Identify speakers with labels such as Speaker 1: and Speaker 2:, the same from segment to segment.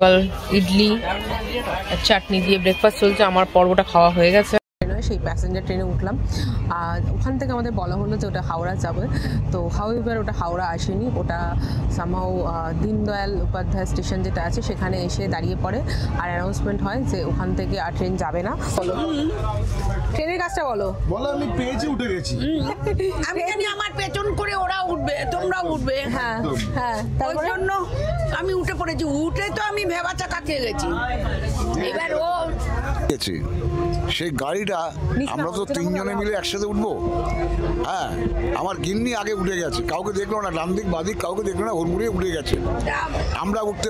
Speaker 1: সকাল ইডলি চাটনি দিয়ে ব্রেকফাস্ট চলছে। আমার পর্বটা খাওয়া হয়ে গেছে। সেই প্যাসেঞ্জার ট্রেনে উঠলাম আর ওখান থেকে আমাদের বলা হলো যে ওটা হাওড়া যাবে। তো হাউএভার ওটা হাওড়া আসেনি, ওটা সামহাউ দীনদয়াল উপাধ্যায় স্টেশন যেটা আছে সেখানে এসে দাঁড়িয়ে পড়ে আর অ্যানাউন্সমেন্ট হয় যে ওখান থেকে আর ট্রেন যাবে না। বলো ট্রেনের কাজটা বলো।
Speaker 2: বলো আমি পেয়েছি, উঠে গেছি।
Speaker 3: আমি জানি আমার পেছন করে ওরা উঠবে, তোমরা উঠবে।
Speaker 1: হ্যাঁ হ্যাঁ,
Speaker 3: ওই জন্য আমি উঠে পড়েছি। উঠে তো আমি ভেবা চাকা খেয়ে গেছি। এবার ও
Speaker 4: সেই গাড়িটা আমরা তো তিনজনে মিলে একসাথে উঠবো। হ্যাঁ, আমার গিন্নি আগে উঠে গেছে, কাউকে দেখলো না, ডান দিক বাদিক কাউকে দেখলো না, হুড়মুড়িয়ে উঠে গেছে। আমরা উঠতে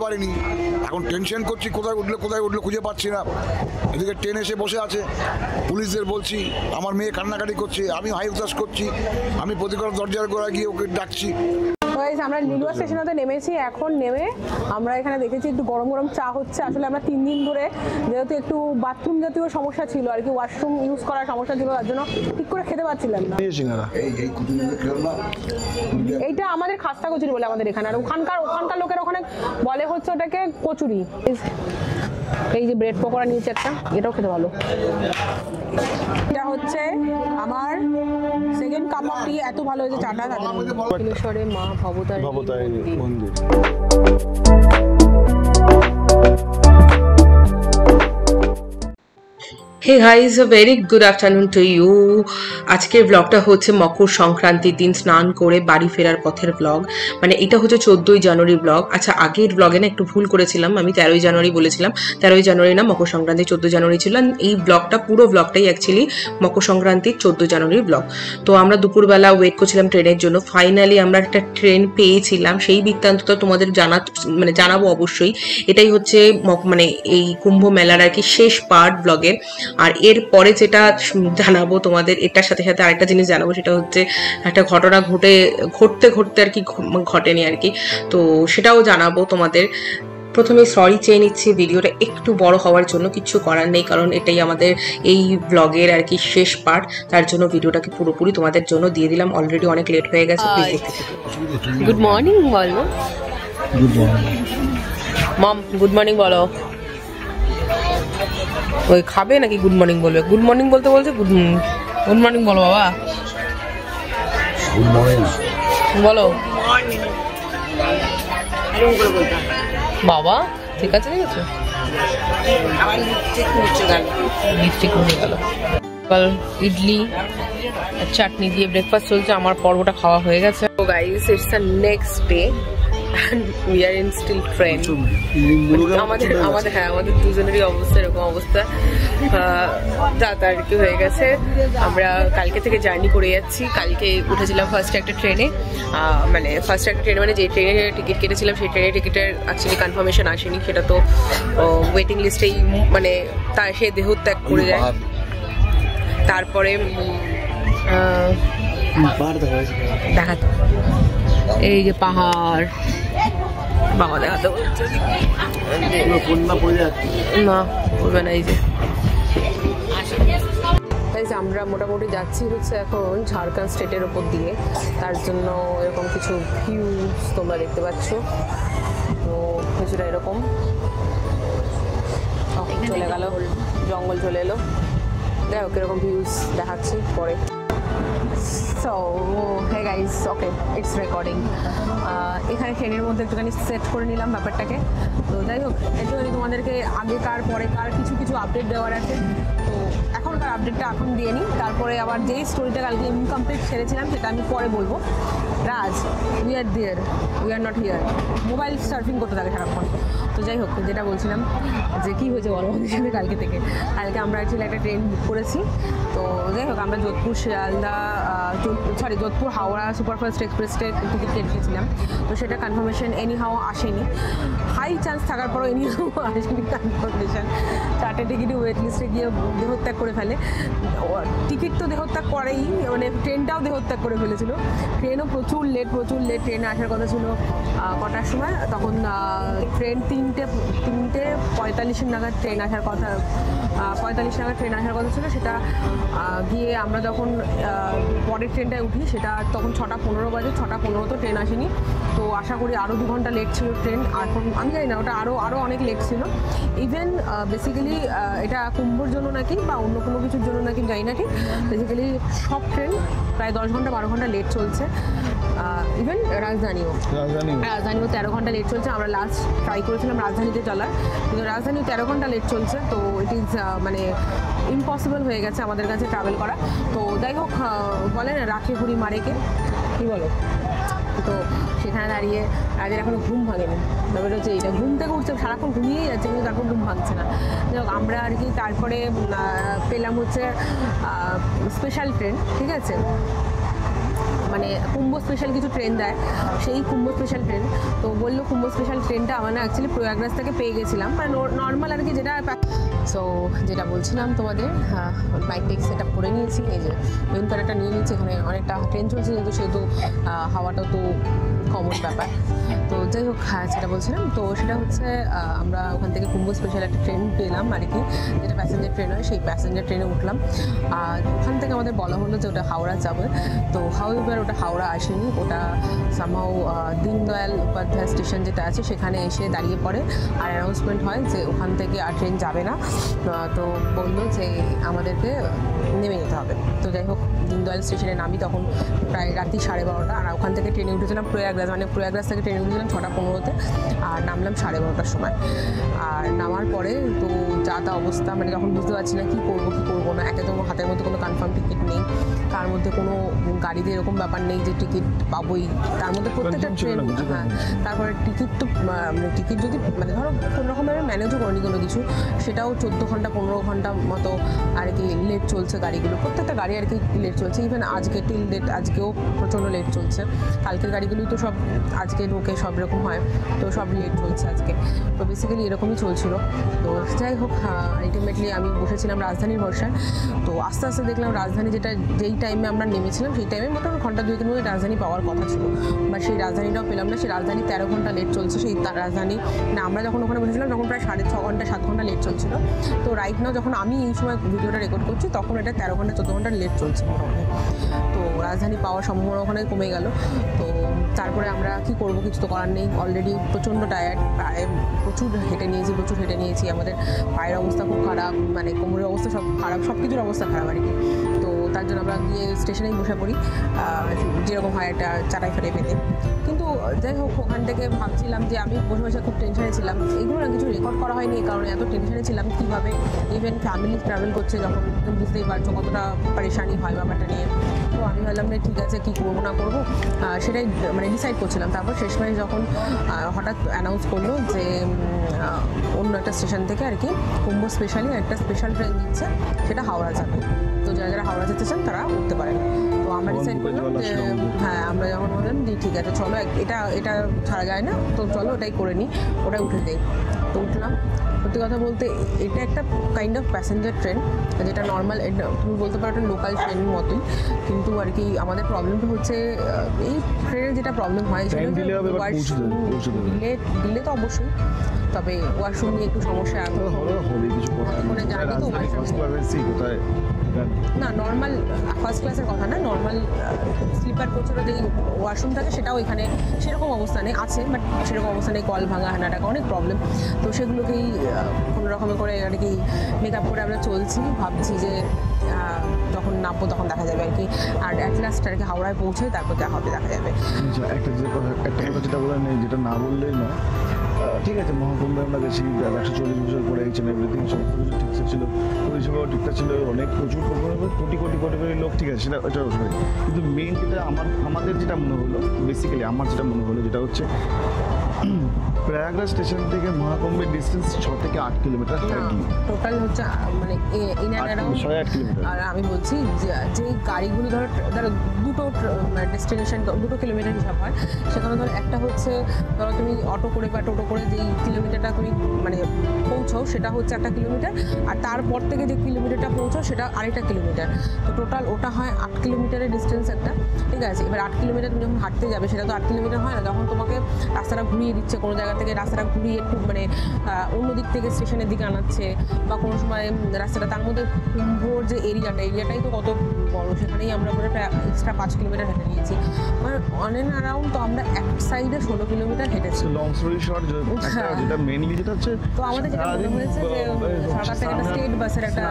Speaker 4: পারিনি। এখন টেনশন করছি, কোথায় উঠলো খুঁজে পাচ্ছি না। এদিকে ট্রেন এসে বসে আছে, পুলিশদের বলছি, আমার মেয়ে কান্নাকাটি করছে, আমি হাই উতাস করছি, আমি প্রতিকার দরজার গোড়ায় গিয়ে ওকে ডাকছি।
Speaker 1: আমরা লিলুয়া স্টেশনেতে নেমেছি। এখন নেমে আমরা এখানে দেখেছি একটু গরম গরম চা হচ্ছে। আসলে আমরা 3 দিন ধরে যেহেতু একটু বাথরুম জাতীয় সমস্যা ছিল আর কি, ওয়াশরুম ইউজ করার সমস্যা ছিল, তার জন্য ঠিক করে খেতে পারছিলাম না। এইটা আমাদের খাস্তা কচুরি বলে আমাদের এখানে, আর ওখানকার লোকের ওখানে বলে হচ্ছে ওটাকে কচুরি। এই যে ব্রেড পকোড়া নিয়েছে একটা, এটাও খেতে ভালো। এটা হচ্ছে আমার সেকেন্ড কাপ অফ টি। এত ভালো হয়েছে চাটা। দক্ষিণেশ্বরে মা ভবতারিণী মন্দির। Hey guys, a very good afternoon to you. আজকের ব্লগটা হচ্ছে মকর সংক্রান্তির দিন স্নান করে বাড়ি ফেরার পথের ব্লগ। মানে এটা হচ্ছে 14ই জানুয়ারি ব্লগ। আচ্ছা, আগের ব্লগে না একটু ভুল করেছিলাম, আমি 13ই জানুয়ারি বলেছিলাম। 13ই জানুয়ারি না, মকর সংক্রান্তি 14 জানুয়ারি ছিল। এই ব্লগটা পুরো ব্লগটাই অ্যাকচুয়ালি মকর সংক্রান্তির 14 জানুয়ারির ব্লগ। তো আমরা দুপুরবেলা ওয়েট করছিলাম ট্রেনের জন্য। ফাইনালি আমরা একটা ট্রেন পেয়েছিলাম। সেই বৃত্তান্ত তো তোমাদের জানাবো অবশ্যই। এটাই হচ্ছে মানে এই কুম্ভ মেলার আর কি শেষ পার্ট ব্লগের। আর এর পরে যেটা জানাবো তোমাদের, এটার সাথে সাথে আরেকটা জিনিস জানাবো, সেটা হচ্ছে একটা ঘটনা ঘটতে আর কি ঘটেনি আর কি, তো সেটাও জানাবো তোমাদের। প্রথমে সরি চেয়ে নিচ্ছি ভিডিওটা একটু বড় হওয়ার জন্য, কিছু করার নেই, কারণ এটাই আমাদের এই ব্লগের আর কি শেষ পার্ট। তার জন্য ভিডিওটাকে পুরোপুরি তোমাদের জন্য দিয়ে দিলাম। অলরেডি অনেক লেট হয়ে গেছে। গুড মর্নিং বলো। Good morning mom, good morning বলো। ওই খাবে নাকি গুড মর্নিং বলবে? গুড মর্নিং বলতে বলছে গুড মর্নিং বলো বাবা।
Speaker 4: গুড মর্নিং
Speaker 1: বলো বাবা। ঠিক আছে, ঠিক আছে। লিপস্টিক মুছে গেল। সকাল ইডলি চাটনি দিয়ে ব্রেকফাস্ট চলছে। আমার পর্বটা খাওয়া হয়ে গেছে। তো guys, it's the next day and we are in still train. আমাদের দুজনেরই অবস্থা এরকম অবস্থা। রাত আর কি হয়ে গেছে। আমরা কালকে থেকে জার্নি করে যাচ্ছি। কালকে উঠেছিলাম ফার্স্ট একটা ট্রেনে, মানে যে ট্রেনে টিকিট কেটেছিলাম সেই ট্রেনের টিকিটের অ্যাকচুয়ালি কনফার্মেশন আসেনি। সেটা তো ওয়েটিং লিস্টেই, মানে সে দেহত্যাগ করে যায়। তারপরে দেখাতো এই যে পাহাড়, বাবা দেখাতে বলছে না, বলবে না। এই যে আমরা মোটামুটি যাচ্ছি হচ্ছে এখন ঝাড়খণ্ড স্টেটের ওপর দিয়ে। তার জন্য এরকম কিছু ভিউজ তোমরা দেখতে পাচ্ছ। তো কিছুটা এরকম চলে গেল, জঙ্গল চলে এলো। দেখো কিরকম ভিউজ দেখাচ্ছি পরে। So hey guys, okay it's recording. এখানে ট্রেনের মধ্যে একটুখানি সেট করে নিলাম ব্যাপারটাকে। তো যাই হোক, একটুখানি তোমাদেরকে আগেকার পরেকার কিছু আপডেট দেওয়ার আছে। তো এখনকার আপডেটটা এখন দিয়ে নিই, তারপরে আবার যেই স্টোরিটা কালকে ইনকমপ্লিট ছেড়েছিলাম সেটা আমি পরে বলবো। Raj, we are there, we are not here. Mobile surfing করতে থাকে সারাক্ষণ। তো যাই হোক, যেটা বলছিলাম যে কী হয়েছে বলো আমাদের সাথে কালকে আমরা অ্যাকচুয়ালি একটা ট্রেন বুক করেছি। তো যাই হোক, আমরা যোধপুর যোধপুর হাওড়া সুপারফাস্ট এক্সপ্রেসে টিকিট কেটেছিলাম। তো সেটা কনফার্মেশন এনিহাও আসেনি। হাই চান্স থাকার পরও এনিহাও আসেনি কনফার্মেশন। 4টে টিকিটই ওয়েট লিস্টে গিয়ে দেহত্যাগ করে ফেলে। টিকিট তো দেহত্যাগ করেই, মানে ট্রেনটাও দেহত্যাগ করে ফেলেছিল। ট্রেনও প্রচুর
Speaker 2: প্রচুর লেট ট্রেন আসার কথা ছিল কটার সময়, তখন ট্রেন 3:45 নাগাদ ট্রেন আসার কথা, 45 নাগাদ ট্রেন আসার কথা ছিল। সেটা গিয়ে আমরা যখন পরের ট্রেনটায় উঠি সেটা তখন 6:15 বাজে, 6:15 তো ট্রেন আসেনি। তো আশা করি আরও 2 ঘন্টা লেট ছিল ট্রেন। এখন আমি জানি না ওটা আরও অনেক লেট ছিল। ইভেন বেসিক্যালি এটা কুম্ভর জন্য নাকি বা অন্য কোনো কিছুর জন্য নাকি জানি না ঠিক, বেসিক্যালি সব ট্রেন প্রায় 10 ঘন্টা 12 ঘন্টা লেট চলছে। ইভেন রাজধানীও 13 ঘন্টা লেট চলছে। আমরা লাস্ট ট্রাই করেছিলাম রাজধানীতে চলার, কিন্তু রাজধানী 13 ঘন্টা লেট চলছে। তো ইট ইজ মানে ইম্পসিবল হয়ে গেছে আমাদের কাছে ট্রাভেল করা। তো যাই হোক, বলে না রাখে ঘুরি মারেকে, কী বলো, তো সেখানে দাঁড়িয়ে রাজের এখনো ঘুম ভাঙেনি। ব্যাপারটা হচ্ছে এইটা, ঘুম থেকে উঠছে, সারাক্ষণ ঘুমিয়েই যাচ্ছে কিন্তু তারপর ঘুম ভাঙছে না। যাই হোক, আমরা আর কি তারপরে পেলাম হচ্ছে স্পেশাল ট্রেন, ঠিক আছে, মানে কুম্ভ স্পেশাল কিছু ট্রেন দেয়, সেই কুম্ভ স্পেশাল ট্রেন। তো বললো কুম্ভ স্পেশাল ট্রেনটা আমরা অ্যাকচুয়ালি প্রয়াগরাজ থেকে পেয়ে গেছিলাম, মানে নর্মাল আর কি যেটা। সো যেটা বলছিলাম তোমাদের, বাইক টেক সেট আপ করে নিয়েছি, এই যে মেন প্যারাটা নিয়ে নিয়েছি। এখানে অনেকটা ট্রেন চলছে কিন্তু সেহেতু হাওয়াটাও তো কমন ব্যাপার। তো যাই হোক, যেটা বলছিলাম, তো সেটা হচ্ছে আমরা ওখান থেকে কুম্ভ স্পেশাল একটা ট্রেন পেলাম আর কি, যেটা প্যাসেঞ্জার ট্রেন হয়। সেই প্যাসেঞ্জার ট্রেনে উঠলাম। আর ওখান থেকে আমাদের বলা হলো যে ওটা হাওড়া যাবে। তো হাওড়া ওটা হাওড়া আসেনি, ওটা সামহাও দীনদয়াল উপাধ্যায় স্টেশন যেটা আছে সেখানে এসে দাঁড়িয়ে পড়ে। আর অ্যানাউন্সমেন্ট হয় যে ওখান থেকে আর ট্রেন যাবে না। তো বললো যে আমাদেরকে নেমে যেতে হবে। তো যাই হোক, দীনদয়াল স্টেশনে নামি তখন প্রায় রাত্রি 12:30। আর ওখান থেকে ট্রেনে উঠেছিলাম প্রয়াগরাজ, মানে প্রয়াগরাজ থেকে ট্রেনে উঠেছিলাম 6:15-তে, আর নামলাম 12:30টার সময়। আর নামার পরে তো যা তা অবস্থা, মানে যখন বুঝতে পারছি না কী করবো না। একে তো হাতের মধ্যে কোনো কনফার্ম টিকিট নেই, তার মধ্যে কোনো গাড়িতে এরকম ব্যাপার নেই যে টিকিট পাবোই, তার মধ্যে প্রত্যেকটা ট্রেন। হ্যাঁ, তারপরে টিকিট তো টিকিট যদি মানে ধরো কোনো রকমভাবে ম্যানেজও করেনি কোনো কিছু, সেটাও 14 ঘন্টা 15 ঘন্টা মতো আর কি লেট চলছে গাড়িগুলো, প্রত্যেকটা গাড়ি আর কি লেট চলছে। ইভেন আজকে টিল ডেট আজকেও প্রচণ্ড লেট চলছে। কালকের গাড়িগুলোই তো সব আজকে ঢোকে, সব রকম হয়, তো সব লেট চলছে আজকে। তো বেসিক্যালি এরকমই চলছিল। তো যাই হোক, আলটিমেটলি আমি বসেছিলাম রাজধানীর ভরসায়। তো আস্তে আস্তে দেখলাম রাজধানী যেই টাইমে আমরা নেমেছিলাম সেই টাইমে মোটামুটি ঘন্টা 2-3 মধ্যে রাজধানী পাওয়ার কথা ছিল, বাট সেই রাজধানীটাও পেলাম না। সেই রাজধানী 13 ঘন্টা লেট চলছে। সেই রাজধানী না, আমরা যখন ওখানে বসেছিলাম তখন প্রায় 6.5 ঘন্টা 7 ঘন্টা লেট চলছিল। তো রাইট নাও যখন আমি এই সময় ভিডিওটা রেকর্ড করছি তখন এটা 13 ঘন্টা 14 ঘন্টা লেট চলছে মোটামুটি। তো রাজধানী পাওয়ার সম্ভাবনা ওখানে কমে গেল। তো তারপরে আমরা কি করব, কিছু তো করার নেই। অলরেডি প্রচণ্ড টায়ার্ড, প্রায় প্রচুর হেঁটে নিয়েছি। আমাদের পায়ের অবস্থা খুব খারাপ, মানে কোমরের অবস্থা সব খারাপ, সব কিছুর অবস্থা খারাপ আর কি। তো তার জন্য আমরা গিয়ে স্টেশনেই বসে পড়ি, যেরকম হয় একটা চাটাই ফাটাই পেতে। কিন্তু যাই হোক, ওখান থেকে ভাবছিলাম যে আমি বসে বসে খুব টেনশনে ছিলাম। এগুলো না কিছু রেকর্ড করা হয়নি এই কারণে এত টেনশনে ছিলাম কীভাবে, ইভেন ফ্যামিলি ট্রাভেল করছে যখন, বুঝতেই পারছো কতটা পরেশানি হয় ব্যাপারটা নিয়ে। তো আমি ভাবলাম যে ঠিক আছে, কী করবো না করবো সেটাই মানে ডিসাইড করছিলাম। তারপর শেষমেশ যখন হঠাৎ অ্যানাউন্স করলো যে অন্য একটা স্টেশন থেকে আর কি কুম্ভ স্পেশালি একটা স্পেশাল ট্রেন দিচ্ছে, সেটা হাওড়া যাবে। তো যারা হাওড়া যেতে চান তারা উঠতে পারেন। তো আমরা ডিসাইড করলাম যে হ্যাঁ, আমরা যখন বললাম যে ঠিক আছে চলো, এটা ছাড়া যায় না, তো চলো ওটাই করে নিই, ওটাই উঠে দেই। তো উঠলাম। সত্যি কথা বলতে এটা একটা কাইন্ড অফ প্যাসেঞ্জার ট্রেন, যেটা নর্মাল তুমি বলতে পারো একটা লোকাল ট্রেনের মতোই। কিন্তু আর কি আমাদের প্রবলেমটা হচ্ছে এই ট্রেনের যেটা প্রবলেম হয় সেটা দিলে তো অবশ্যই, তবে ওয়াশরুম নিয়ে একটু সমস্যা এখন জানি তো। না, নর্মাল ফার্স্ট ক্লাসের কথা না, নর্মাল স্লিপার কোচের যেই ওয়াশরুম থাকে সেটাও এখানে সেরকম অবস্থা নেই, আছে বাট সেরকম অবস্থা নেই, কল ভাঙা হানাটাকা অনেক প্রবলেম। তো সেগুলোকেই কোনো রকমের করে আর কি মেকআপ করে আমরা চলছি, ভাবছি যে যখন নামবো তখন দেখা যাবে আর কি। আর অ্যাট লাস্ট আর কি হাওড়ায় পৌঁছে তারপর যা হবে দেখা যাবে।
Speaker 5: একটা কথা যেটা বলা নেই, যেটা না বললেই না, ঠিক আছে মহাকুম্ভে আমরা গেছি 140 বছর পরে এইচ এভরিথিং সমস্ত কিছু ঠিকঠাক ছিল, পরিষেবাও ঠিকঠাক ছিল, অনেক প্রচুর কোটি কোটি লোক, ঠিক আছে সেটা ওটা ওঠে। কিন্তু মেইন যেটা আমাদের যেটা মনে হলো, বেসিক্যালি আমার যেটা মনে হলো যেটা হচ্ছে প্রয়াগরাজ স্টেশন থেকে মহাকুম্ভের ডিস্টেন্স 6 থেকে 8 কিলোমিটার হার্ডলি।
Speaker 2: টোটাল হচ্ছে মানে ইন অ্যান্ড অ্যারাউন্ড
Speaker 5: 8 কিলোমিটার।
Speaker 2: আর আমি বলছি যে গাড়িগুলো ধরো দুটো ডেস্টিনেশন 2 কিলোমিটার হিসাব হয়, সেখানে ধরো একটা হচ্ছে ধরো তুমি অটো করে বা টোটো করে যেই কিলোমিটারটা তুমি মানে পৌঁছাও সেটা হচ্ছে 1 কিলোমিটার, আর তারপর থেকে যে কিলোমিটারটা পৌঁছাও সেটা আরেকটা কিলোমিটার। তো টোটাল ওটা হয় 8 কিলোমিটারের ডিস্টেন্স একটা, ঠিক আছে। এবার 8 কিলোমিটার তুমি যখন হাঁটতে যাবে সেটা তো 8 কিলোমিটার হয় না, যখন তোমাকে রাস্তাটা ঘুরিয়ে দিচ্ছে কোনো জায়গা থেকে, রাস্তাটা ঘুরিয়ে একটু মানে অন্য দিক থেকে স্টেশনের দিকে আনাচ্ছে, বা কোনো সময় রাস্তাটা তার মধ্যে কুম্ভর যে এরিয়াটাই তো কত বড়, সেখানেই আমরা মানে এক্সট্রা 5 কিলোমিটার হেঁটে নিয়েছি, মানে অন অ্যান্ড অ্যারাউন্ড। তো আমরা এক সাইডে 16 কিলোমিটার হেঁটেছি।
Speaker 5: লং স্টোরি শর্ট, যেটা মেইনলি যেটা হচ্ছে
Speaker 2: তো আমাদের যেটা মনে হয়েছে যে সরকার থেকে একটা স্টেট বাসের একটা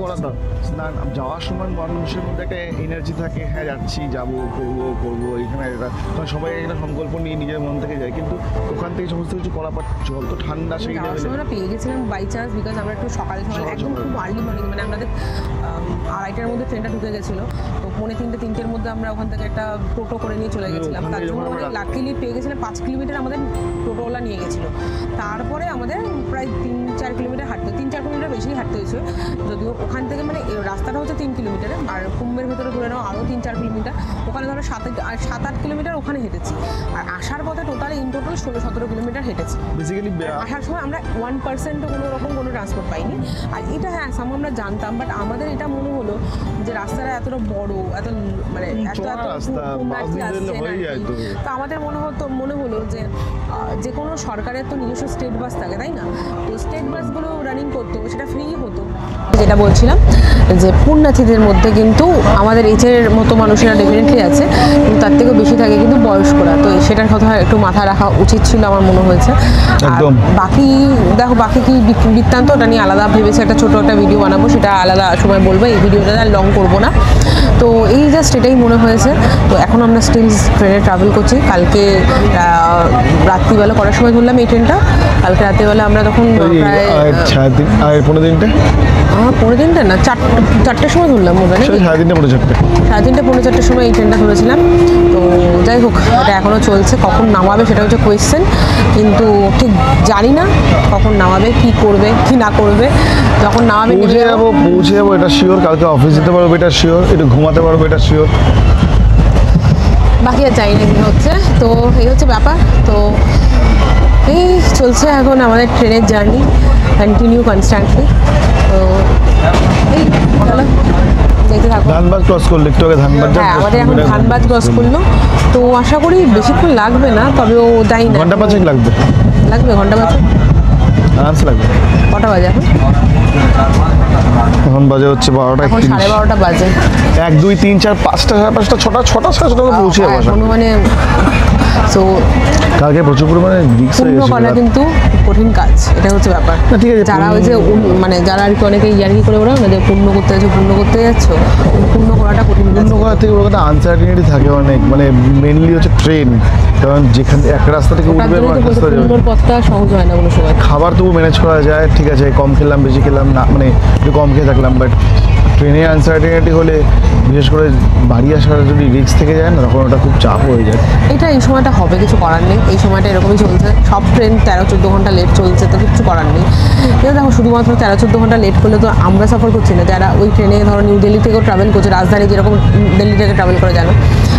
Speaker 5: করা দাও। স্নান যাওয়ার সময় মানুষের মধ্যে একটা এনার্জি থাকে, হ্যাঁ যাচ্ছি, যাবো, করবো এখানে, এটা সবাই একটা সংকল্প নিয়ে নিজের মন থেকে যায়, কিন্তু ওখান থেকে সমস্ত কিছু করা, বাট জল তো ঠান্ডা, সেই
Speaker 2: আমরা পেয়ে গেছিলাম বাই চান্স, বিকজ আমরা একটু সকাল একদম খুব আর্লি মর্নিং, মানে আমাদের 2:30টার মধ্যে ট্রেনটা ঢুকে গেছিলো, তো 2:45-3টের মধ্যে আমরা ওখান থেকে একটা টোটো করে নিয়ে চলে গেছিলাম। তার জন্য মানে লাকিলি পেয়ে গেছিলাম 5 কিলোমিটার আমাদের টোটোওয়ালা নিয়ে গেছিলো। তারপরে আমাদের প্রায় 3-4 কিলোমিটার হাঁটতে, 3-4 কিলোমিটার বেশি হাঁটতে হয়েছে, যদিও ওখান থেকে মানে রাস্তাটা হচ্ছে 3 কিলোমিটারে, আর কুম্ভের ভেতরে ঘুরে নাও আরও 3-4 কিলোমিটার, ওখানে ধরো 7-8 কিলোমিটার ওখানে হেঁটেছি, আর আসার পথে টোটাল ইন টোটাল 16-17 কিলোমিটার হেঁটেছি।
Speaker 5: বেসিক্যালি
Speaker 2: আসার সময় আমরা 1%ও কোনো রকম কোনো ট্রান্সপোর্ট পাইনি। আর এটা হ্যাঁ সাম আমরা জানতাম, বাট আমাদের এটা মনে হলো যে রাস্তাটা এতটা বড়, এত মানে এত তো আমাদের মনে হলো যে কোনো সরকারের তো নিজস্ব স্টেট বাস থাকে, তাই না? তো স্টেট বাসগুলো রানিং করতো, সেটা ফ্রি হতো। যেটা বলছিলাম যে পুণ্যার্থীদের মধ্যে কিন্তু আমাদের এজের মতো মানুষেরা ডেফিনেটলি আছে, কিন্তু তার থেকেও বেশি থাকে কিন্তু বয়স্করা, তো সেটার কথা একটু মাথায় রাখা উচিত ছিল আমার মনে হয়েছে। বাকি দেখো বাকি কি বৃত্তান্ত, ওটা নিয়ে আলাদা ভেবেছে একটা ছোটো একটা ভিডিও বানাবো, সেটা আলাদা সময় বলবো, এই ভিডিওটা আর লং করবো না। তো এই জাস্ট এটাই মনে হয়েছে। তো এখন আমরা স্টিল ট্রেনে ট্রাভেল করছি। কালকে রাত্রিবেলা করার সময় ধরলাম এই ট্রেনটা, কালকে রাত্রিবেলা আমরা তখন প্রায় 4:30 না 4টার সময় ধরলাম, মনে নেই 3:30-4টার সময় এই ট্রেনটা ধরেছিলাম। তো যাই হোক, এটা এখনও চলছে, কখন নামাবে সেটা হচ্ছে কোয়েশ্চেন, কিন্তু ঠিক জানি না কখন নামাবে, কি করবে কি না করবে। যখন নামাবে
Speaker 5: পৌঁছে যাবো এটা শিওর, কালকে অফিস যেতে পারবো এটা শিওর, একটু ঘুমাতে পারবো এটা শিওর,
Speaker 2: বাকি আর জানি না কি হচ্ছে। তো এই হচ্ছে ব্যাপার। তো এই চলছে এখন আমাদের ট্রেনের জার্নি, কন্টিনিউ কনস্ট্যান্টলি। তো এই চলো দেখতে থাকো।
Speaker 5: ধানবাদ ক্রস করলো একটু আগে, ধানবাদ,
Speaker 2: হ্যাঁ আমাদের এখন ধানবাদ ক্রস করলো, তো আশা করি বেশিক্ষণ লাগবে না, তবে ও যাই না
Speaker 5: ঘন্টা 5 লাগবে,
Speaker 2: ঘন্টা 5
Speaker 5: আরামসে লাগবে।
Speaker 2: কটা বাজে
Speaker 5: এখন বাজে হচ্ছে 12টা,
Speaker 2: 12:30 বাজে।
Speaker 5: 1 2 3 4 5টা 5:30 6টা 6টা পৌঁছে যাবো
Speaker 2: মানে। সো
Speaker 5: কালকে প্রচুর পরিমাণে রিস্ক হয়ে গেছে,
Speaker 2: করা কিন্তু কঠিন কাজ, এটা হচ্ছে ব্যাপার।
Speaker 5: ঠিক আছে,
Speaker 2: যারা ওই যে মানে যারা আর কি অনেকে ইয়ার্কি করে ওরা যে পূর্ণ করতে যাচ্ছ, পূর্ণ করাটা কঠিন।
Speaker 5: পূর্ণ করার থেকে ওর একটা আনসার্টিনিটি থাকে অনেক, মানে মেনলি হচ্ছে ট্রেন, কারণ যেখানে একটা রাস্তা থেকে উঠবে
Speaker 2: পূর্ণর পথটা সহজ হয় না কোনো সময়।
Speaker 5: খাবার তবু ম্যানেজ করা যায়, ঠিক আছে, কম খেলাম বেশি খেলাম না, মানে একটু কম খেয়ে থাকলাম, বাট ট্রেনে আনসার্টিনিটি হলে, বিশেষ করে বাড়ি আসার যদি রিস্ক থেকে যায় না, তখন ওটা খুব চাপ হয়ে যায়।
Speaker 2: এটা এই সময়টা হবে, কিছু করার নেই, এই সময়টা এরকমই চলছে, সব ট্রেন 13-14 ঘন্টা লেট চলছে, তো কিছু করার নেই। কিন্তু দেখো শুধুমাত্র 13-14 ঘন্টা লেট করলে তো আমরা সাফার করছি না, যারা ওই ট্রেনে ধরো নিউ দিল্লি থেকেও ট্রাভেল করছে, রাজধানী যেরকম দিল্লি থেকে ট্রাভেল করে জানো,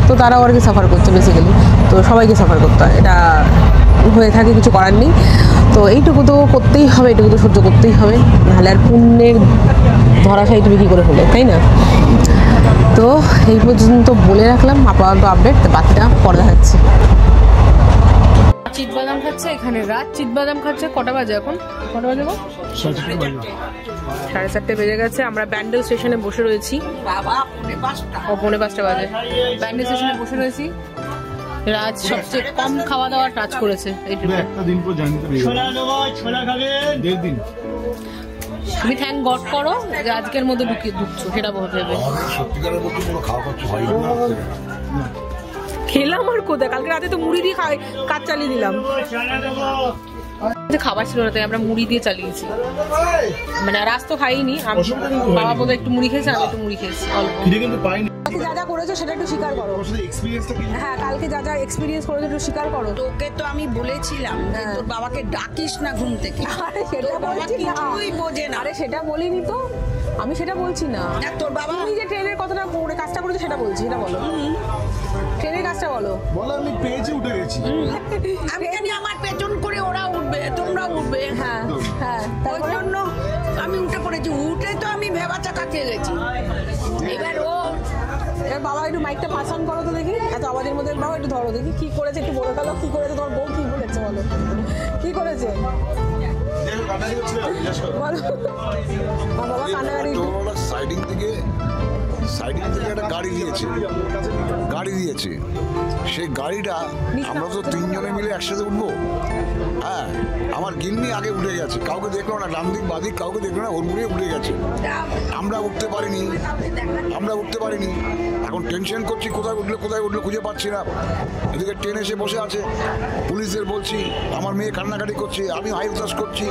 Speaker 2: তো তারাও আর কি সাফার করছে বেসিক্যালি, তো সবাইকে সাফার করতে হয়, এটা হয়ে থাকে, কিছু করার নেই। তো এইটুকু তো করতেই হবে, এইটুকু তো সহ্য করতেই হবে, নাহলে আর পুণ্যের ধরাশায়ী তুমি কী করে হলে, তাই না? তো এই পর্যন্ত বলে রাখলাম আপাতত আপডেট, বাকিটা পরে দেখাচ্ছি। চিতবাদাম খাচ্ছে এখানে, রাত চিতবাদাম খাচ্ছে। কটা বাজে এখন? কটা বাজে? 4:30 বেজে গেছে। আমরা ব্যান্ডেল স্টেশনে বসে রয়েছি। ও 5:45 বাজে ব্যান্ডেল স্টেশনে বসে রয়েছি। রাজ সবচেয়ে কম খাওয়া দাওয়ার কাজ করেছে
Speaker 5: একটা দিন পর জানি তো ছোলা খাবে 1.5 দিন।
Speaker 2: তুমি থ্যাংক গড করো যে আজকের মধ্যে ঢুকছো, সেটা ভেবে।
Speaker 4: সত্যিকারের মধ্যে কোনো খাওয়া খরচ হয় না।
Speaker 2: খেলাম আর কোথায়, কালকে রাতে তো মুড়ি দিয়ে কাজ চালিয়ে দিলাম। খাবার ছিল না, তাই আমরা মুড়ি দিয়ে চালিয়েছি। মানে রাস তো খাইনি, বাবা বোধ একটু মুড়ি খেয়েছে, আমি একটু মুড়ি খেয়েছি অল্প। যা যা করেছো সেটা একটু স্বীকার করো। হ্যাঁ, কালকে যা যা এক্সপিরিয়েন্স করেছো একটু স্বীকার করো।
Speaker 3: তোকে তো আমি বলেছিলাম যে তোর বাবাকে ডাকিস না ঘুম থেকে।
Speaker 2: আরে সেটা বলছি না,
Speaker 3: কিছুই বোঝে না।
Speaker 2: আরে সেটা বলিনি তো, আমি সেটা বলছি না।
Speaker 3: তোর বাবা
Speaker 2: তুমি যে ট্রেনের কথাটা করে কাজটা করেছো সেটা বলছি, সেটা বলো। ট্রেনের কাজটা বলো।
Speaker 5: বলো আমি পেয়েছি, উঠে গেছি।
Speaker 3: আমি জানি আমার পেছন করে ওরা উঠবে, তোমরা উঠবে।
Speaker 2: হ্যাঁ হ্যাঁ,
Speaker 3: ওই জন্য আমি উঠে পড়েছি। উঠে তো আমি ভেবা চাকা খেয়ে গেছি। এবার
Speaker 2: বাবা একটু মাইকটা পাস অন করো তো দেখি, এত আওয়াজের মধ্যে বাবা একটু ধরো দেখি কি করেছে, একটু বলে গেল কি করেছে তোমার বউ, কি বলেছে বলো, কি করেছে বলো। বাবা কান্নাকাটি।
Speaker 4: সাইডিং থেকে একটা গাড়ি দিয়েছে সেই গাড়িটা আমরা তো তিনজনে মিলে একসাথে উঠবো। হ্যাঁ, আমার গিন্নি আগে উঠে গেছে, কাউকে দেখলো না, ডান দিক বাদিক কাউকে দেখলো না, হুড়মুড়িয়ে উঠে গেছে। আমরা উঠতে পারিনি। এখন টেনশন করছি, কোথায় উঠলো খুঁজে পাচ্ছি না। এদিকে ট্রেন এসে বসে আছে, পুলিশদের বলছি, আমার মেয়ে কান্নাকাটি করছে, আমি হাই উতাস করছি,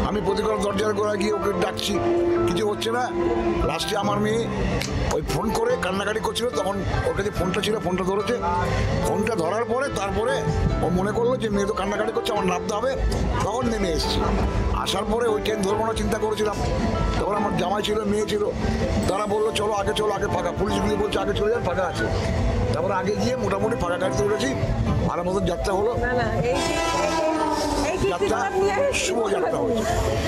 Speaker 4: আমি প্রতিকার দরজার গোড়ায় গিয়ে ওকে ডাকছি, কিছু হচ্ছে না। লাস্টে আমার মেয়ে ওই ফোন করে কান্নাকাটি করছিল, তখন ওর কাছে ফোনটা ছিল, ফোনটা ধরেছে। ফোনটা ধরার পরে তারপরে ও মনে করলো যে মেয়ে তো কান্নাকাটি করছে, আমার নামতে হবে, তখন নেমে এসেছি। আসার পরে ওই ট্রেন ধরবো না চিন্তা করেছিলাম, তখন আমার জামাই ছিল, মেয়ে ছিল, তারা বললো চলো আগে ফাঁকা, পুলিশগুলি বলছে আগে চলে যান, ফাঁকা আছে। তারপরে আগে গিয়ে মোটামুটি ফাঁকা গাড়িতে উঠেছি, ভালো মতন যাত্রা হলো, যাত্রা শুভ যাত্রা হয়েছে।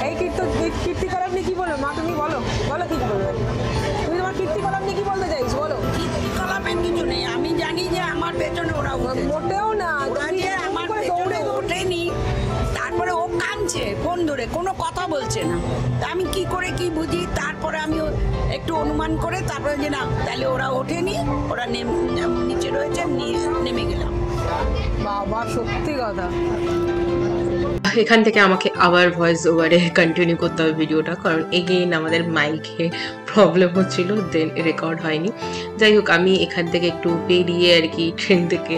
Speaker 2: এই কীর্তিকলাপ নিয়ে কি বলো মা, তুমি বলো কি বলবে, তুমি তোমার কীর্তিকলাপ নিয়ে কি বলতে চাইছো বলো।
Speaker 3: কীর্তিকলাপের কিছু নেই, আমি জানি যে আমার পেছনে ওরা
Speaker 2: মোটেও না,
Speaker 3: ওরা যে আমার পেছনে ওঠেনি। তারপরে ও কাঁদছে ফোন ধরে, কোনো কথা বলছে না। তা আমি কি করে কি বুঝি, তারপরে আমি একটু অনুমান করে তারপরে যে না তাহলে ওরা ওঠেনি, ওরা নিচে রয়েছে, নেমে গেলাম।
Speaker 2: বাবা সত্যি কথা।
Speaker 1: এখান থেকে আমাকে আবার ভয়েস ওভারে কন্টিনিউ করতে হবে ভিডিওটা, কারণ এগেইন আমাদের মাইকে প্রবলেম হচ্ছিল, দেন রেকর্ড হয়নি। যাই হোক, আমি এখান থেকে একটু বেরিয়ে আর কি, ট্রেন থেকে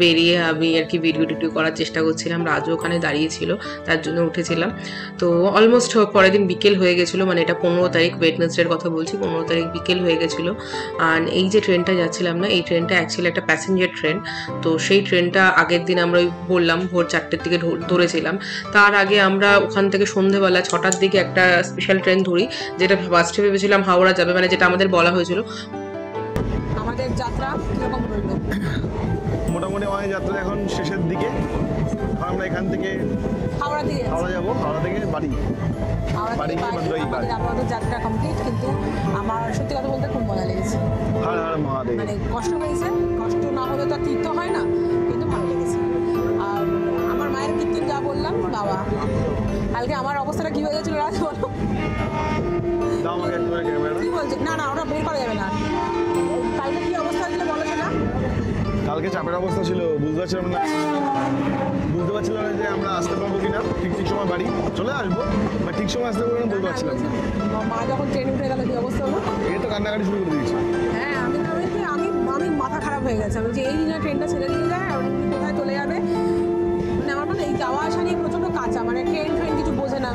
Speaker 1: বেরিয়ে আমি আর কি ভিডিও টিডিও করার চেষ্টা করছিলাম। রাজু ওখানে দাঁড়িয়েছিল, তার জন্য উঠেছিলাম। তো অলমোস্ট পরের দিন বিকেল হয়ে গেছিলো, মানে এটা 15 তারিখ, ওয়েডনেসডের কথা বলছি, 15 তারিখ বিকেল হয়ে গেছিলো। আর এই যে ট্রেনটা যাচ্ছিলাম না, এই ট্রেনটা অ্যাকচুয়ালি একটা প্যাসেঞ্জার ট্রেন। তো সেই ট্রেনটা আগের দিন আমরা ওই বললাম ভোর 4টের দিকে ধরেছিলাম। তার আগে আমরা ওখান থেকে সন্ধ্যেবেলা 6টার দিকে একটা স্পেশাল ট্রেন ধরি, যেটা ফার্স্টে ভেবেছিলাম হাওড়া যাবে, মানে যেটা আমাদের বলা হয়েছিল।
Speaker 2: আমাদের যাত্রা কিরকম হলো?
Speaker 5: মোটামুটি আমাদের যাত্রা এখন শেষের দিকে। আমরা এখান থেকে হাওড়া যাবো, হাওড়া থেকে বাড়ি
Speaker 2: আমাদের যাত্রা কমপ্লিট। কিন্তু আমার সত্যি কথা বলতে খুব মজা লেগেছে, মানে কষ্ট হয়েছে, কষ্ট না হলে তো তীর্থ হয় না, কিন্তু ভালো লেগেছে। আর আমার মায়ের কীর্তন যা বললাম, বাবা কালকে আমার অবস্থাটা কি হয়ে গেছিল রাজ বলো। কি বলছে? না ওটা বের করা যাবে না। কালকে কি অবস্থা ছিল বলো না?
Speaker 5: কালকে চাপের অবস্থা ছিল, বুঝতে পারছিলাম না যে আমরা আসতে পারবো কিনা, ঠিক সময় বাড়ি চলে আসবো, বা ঠিক সময় আসতে পারবো না বলতে পারছিলাম না।
Speaker 2: মা যখন ট্রেন উঠে গেল কি অবস্থা হলো?
Speaker 5: এই তো কান্নাকাটি শুরু করে দিয়েছি।
Speaker 2: হ্যাঁ, আমি মাথা খারাপ হয়ে গেছে। আমি যে এই দিনে ট্রেনটা ছেড়ে দিয়ে যায়, কোথায় চলে যাবে, মানে আমার মানে এই যাওয়া আসা নিয়ে প্রচণ্ড কাঁচা, মানে ট্রেন কিছু বোঝে না,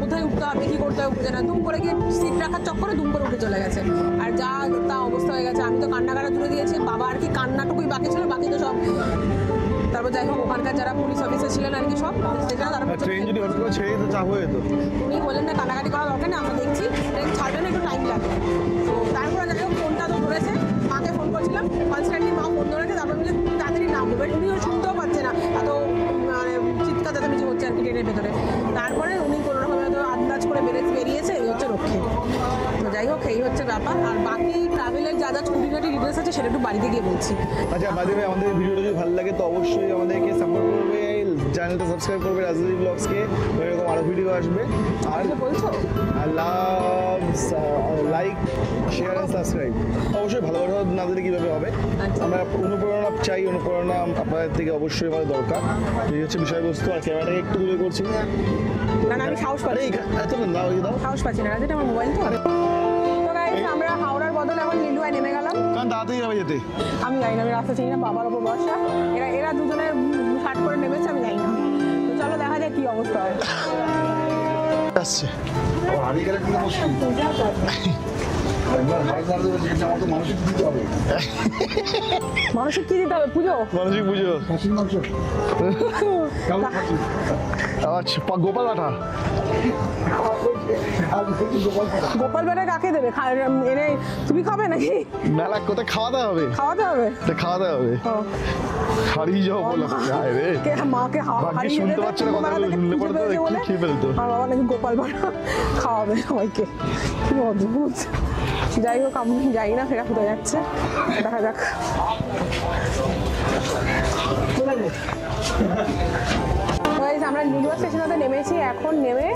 Speaker 2: কোথায় উঠতে হবে কী করতে হবে বোঝে না। দুম করে গিয়ে সিট রাখার চক্করে দুম করে উঠে চলে গেছে, আর যা তা অবস্থা হয়ে গেছে। আমি তো কান্নাকাটা জুড়ে দিয়েছি, বাবা আর কি কান্নাটুকুই বাকি ছিল, বাকি তো সব। তারপর যাই হোক, ওখানকার যারা পুলিশ অফিসার ছিলেন আর কি সব,
Speaker 5: ট্রেন যদি হঠাৎ করে ছেড়ে দিতে চাপ হয়ে যেত।
Speaker 2: উনি বললেন না কান্নাকাটি করা দরকার না, আমরা দেখছি ট্রেন ছাড়বে না, একটু টাইম লাগবে। তো তারপরে যাই হোক ফোনটা তো ধরেছে, মাকে ফোন করছিলাম, কনস্ট্যান্টলি মা ফোন ধরেছে। তারপর বলে তাড়াতাড়ি নাম দেবে, উনিও শুনতেও পাচ্ছে না, এত মানে চিৎকার চেঁচামেচি হচ্ছে আর কি ট্রেনের ভেতরে। তারপরে উনি কোনোরকম হয়তো আন্দাজ করে বেরিয়েছে, এই হচ্ছে রক্ষে। তো যাই হোক, এই হচ্ছে ব্যাপার। আর বাকি ট্রাভেলের যা খুঁটিনাটি ডিটেলস আছে সেটা একটু বাড়িতে গিয়ে বলছি।
Speaker 5: আচ্ছা, বাদে আমাদের ভিডিওটা যদি ভালো লাগে তো অবশ্যই আমাদেরকে সাপোর্ট করবে, চ্যানেলটা সাবস্ক্রাইব করবে রাজধানী ব্লগসকে, এরকম আরও ভিডিও আসবে। আর
Speaker 2: বলছো
Speaker 5: লাভ, লাইক, শেয়ার অ্যান্ড সাবস্ক্রাইব অবশ্যই। ভালোবাসা না দিলে কীভাবে হবে? আমরা অনুপ্রেরণা চাই, অনুপ্রেরণা আপনাদের থেকে অবশ্যই আমাদের দরকার। এই হচ্ছে বিষয়বস্তু। আর ক্যামেরাটাকে একটু দূরে করছি,
Speaker 2: না আমি সাহস পাচ্ছি না, যেটা আমার মোবাইল তো। আমরা হাওড়ার বদলে এখন লিলুয়ায় নেমে গেলাম,
Speaker 5: কারণ তাড়াতাড়ি যাবে যেতে।
Speaker 2: আমি জানি না, আমি রাস্তা চিনি না, বাবার ওপর বসা, এরা দুজনে শার্ট করে নেমেছে, আমি জানি না। তো চলো দেখা যায় কি অবস্থা হয়।
Speaker 5: আসছে
Speaker 4: হারিয়ে গেলে কিন্তু মুশকিল। একবার হারিয়ে গেলে আমার তো মানসিক দিতে হবে।
Speaker 2: মানসিক কি দিতে হবে? পুজো,
Speaker 5: মানসিক পুজো,
Speaker 4: খাসির মাংস কেমন খাসি?
Speaker 5: আচ্ছা গোপাল আঠা
Speaker 2: গোপাল বেটা কাকে দেবে? এনে তুমি খাবে নাকি?
Speaker 5: মেলা কোথায় খাওয়াতে হবে?
Speaker 2: খাওয়াতে হবে,
Speaker 5: খাওয়াতে হবে। হারিয়ে যাও বলো রে
Speaker 2: মাকে
Speaker 5: ভাগ্যে শুনতে পাচ্ছে না কথাগুলো, শুনলে পরে তো একটু খেয়ে ফেলতো।
Speaker 2: আর বাবা নাকি গোপাল বেটা খাওয়াবে সবাইকে, কি অদ্ভুত। যাই হোক আমি যাই না, ফেরা কোথায় যাচ্ছে দেখা যাক। আমরা লিলুয়া স্টেশনেতে নেমেছি, এখন নেমে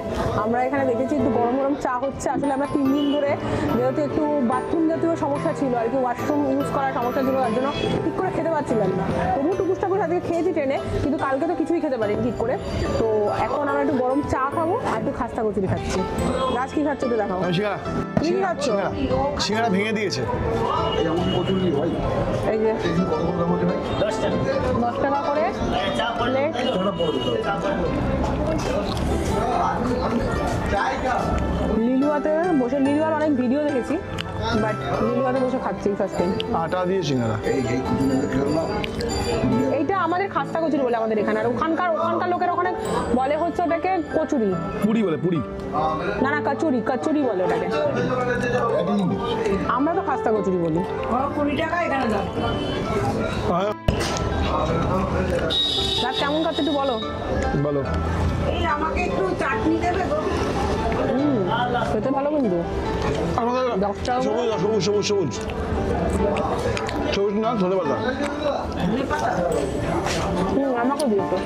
Speaker 2: আমরা এখানে দেখেছি একটু গরম গরম চা হচ্ছে। আসলে আমরা 3 দিন ধরে যেহেতু একটু বাথরুম জাতীয় সমস্যা ছিল আর কি, ওয়াশরুম ইউজ করার সমস্যা ছিল, তার জন্য ঠিক করে খেতে পারছিলাম না। তবু টুকুসটা করে আজকে খেয়েছি ট্রেনে, কিন্তু কালকে তো কিছুই খেতে পারিনি ঠিক করে। তো এখন আমরা একটু গরম চা খাবো আর একটু খাস্তা কচুরি খাচ্ছি। গাছ কি খাচ্ছ তো দেখাও। তুমি কি খাচ্ছ?
Speaker 5: সিঙ্গারা ভেঙে দিয়েছে।
Speaker 2: এই যে 10 টাকা করে প্লেট। লিলুয়াতে বসে, লিলুয়ার অনেক ভিডিও দেখেছি, বাট লিলুয়াতে বসে খাচ্ছি ফার্স্ট টাইম।
Speaker 5: আটা দিয়ে সিঙ্গারা,
Speaker 2: এইটা আমাদের খাস্তা কচুরি বলে আমাদের এখানে, আর ওখানকার লোকের ওখানে বলে হচ্ছে ওটাকে কচুরি,
Speaker 5: পুরি বলে, পুরি
Speaker 2: না না কচুরি, কচুরি বলে ওটাকে। আমরা তো খাস্তা কচুরি বলি।
Speaker 3: 20 টাকা এখানে দাও।
Speaker 2: রাত কেমন কাটছে একটু বলো।
Speaker 5: বলো।
Speaker 3: এই আমাকে একটু চাটনি দেবে গো।
Speaker 2: খেতে ভালো কিন্তু।
Speaker 5: সবুজ সবুজ সবুজ সবুজ না ধনে পাতা।
Speaker 2: আমাকে দিয়েছো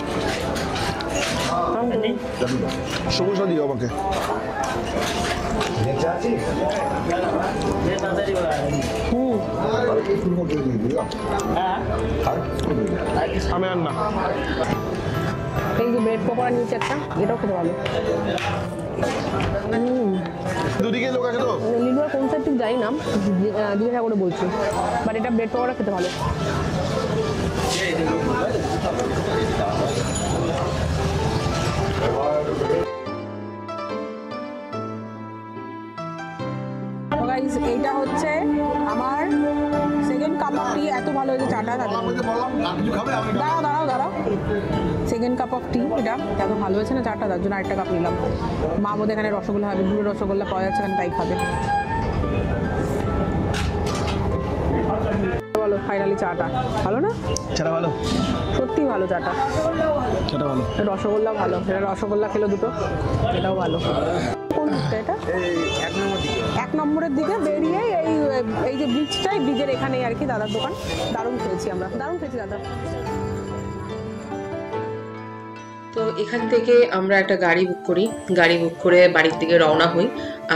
Speaker 5: সবুজটা দিও আমাকে। আমি আর না।
Speaker 2: এই যে ব্রেড পকোড়া নিয়েছে একটা, এটাও খেতে ভালো।
Speaker 5: দুদিকে লোক আছে তো।
Speaker 2: লিলুয়ার কোন সাইড ঠিক যাই না, জিজ্ঞাসা করে বলছি, বাট এটা ব্রেড পকোড়া খেতে ভালো। এইটা হচ্ছে আমার সেকেন্ড কাপ অফ টি। এত ভালো হয়েছে চাটা। দাঁড়াও সেকেন্ড কাপ অফ টি, এটা এত ভালো হয়েছে না চাটা, তার জন্য আরেকটা কাপ নিলাম। মা বোধ এখানে রসগোল্লা হবে, গুঁড়ো রসগোল্লা পাওয়া যাচ্ছে এখানে, তাই খাবে। বলো ফাইনালি চাটা ভালো না?
Speaker 5: চাটা ভালো,
Speaker 2: সত্যি ভালো চাটা।
Speaker 5: চাটা ভালো,
Speaker 2: রসগোল্লা ভালো। এটা রসগোল্লা খেলো দুটো, এটাও ভালো। কোন দিকটা এটা? 1 নম্বরের দিকে বেরিয়ে এই যে ব্রিজটাই, ব্রিজের এখানেই আর কি দাদার দোকান। দারুণ খেয়েছি আমরা, দারুণ খেয়েছি দাদা।
Speaker 1: তো এখান থেকে আমরা একটা গাড়ি বুক করি, গাড়ি বুক করে বাড়ির দিকে রওনা হই।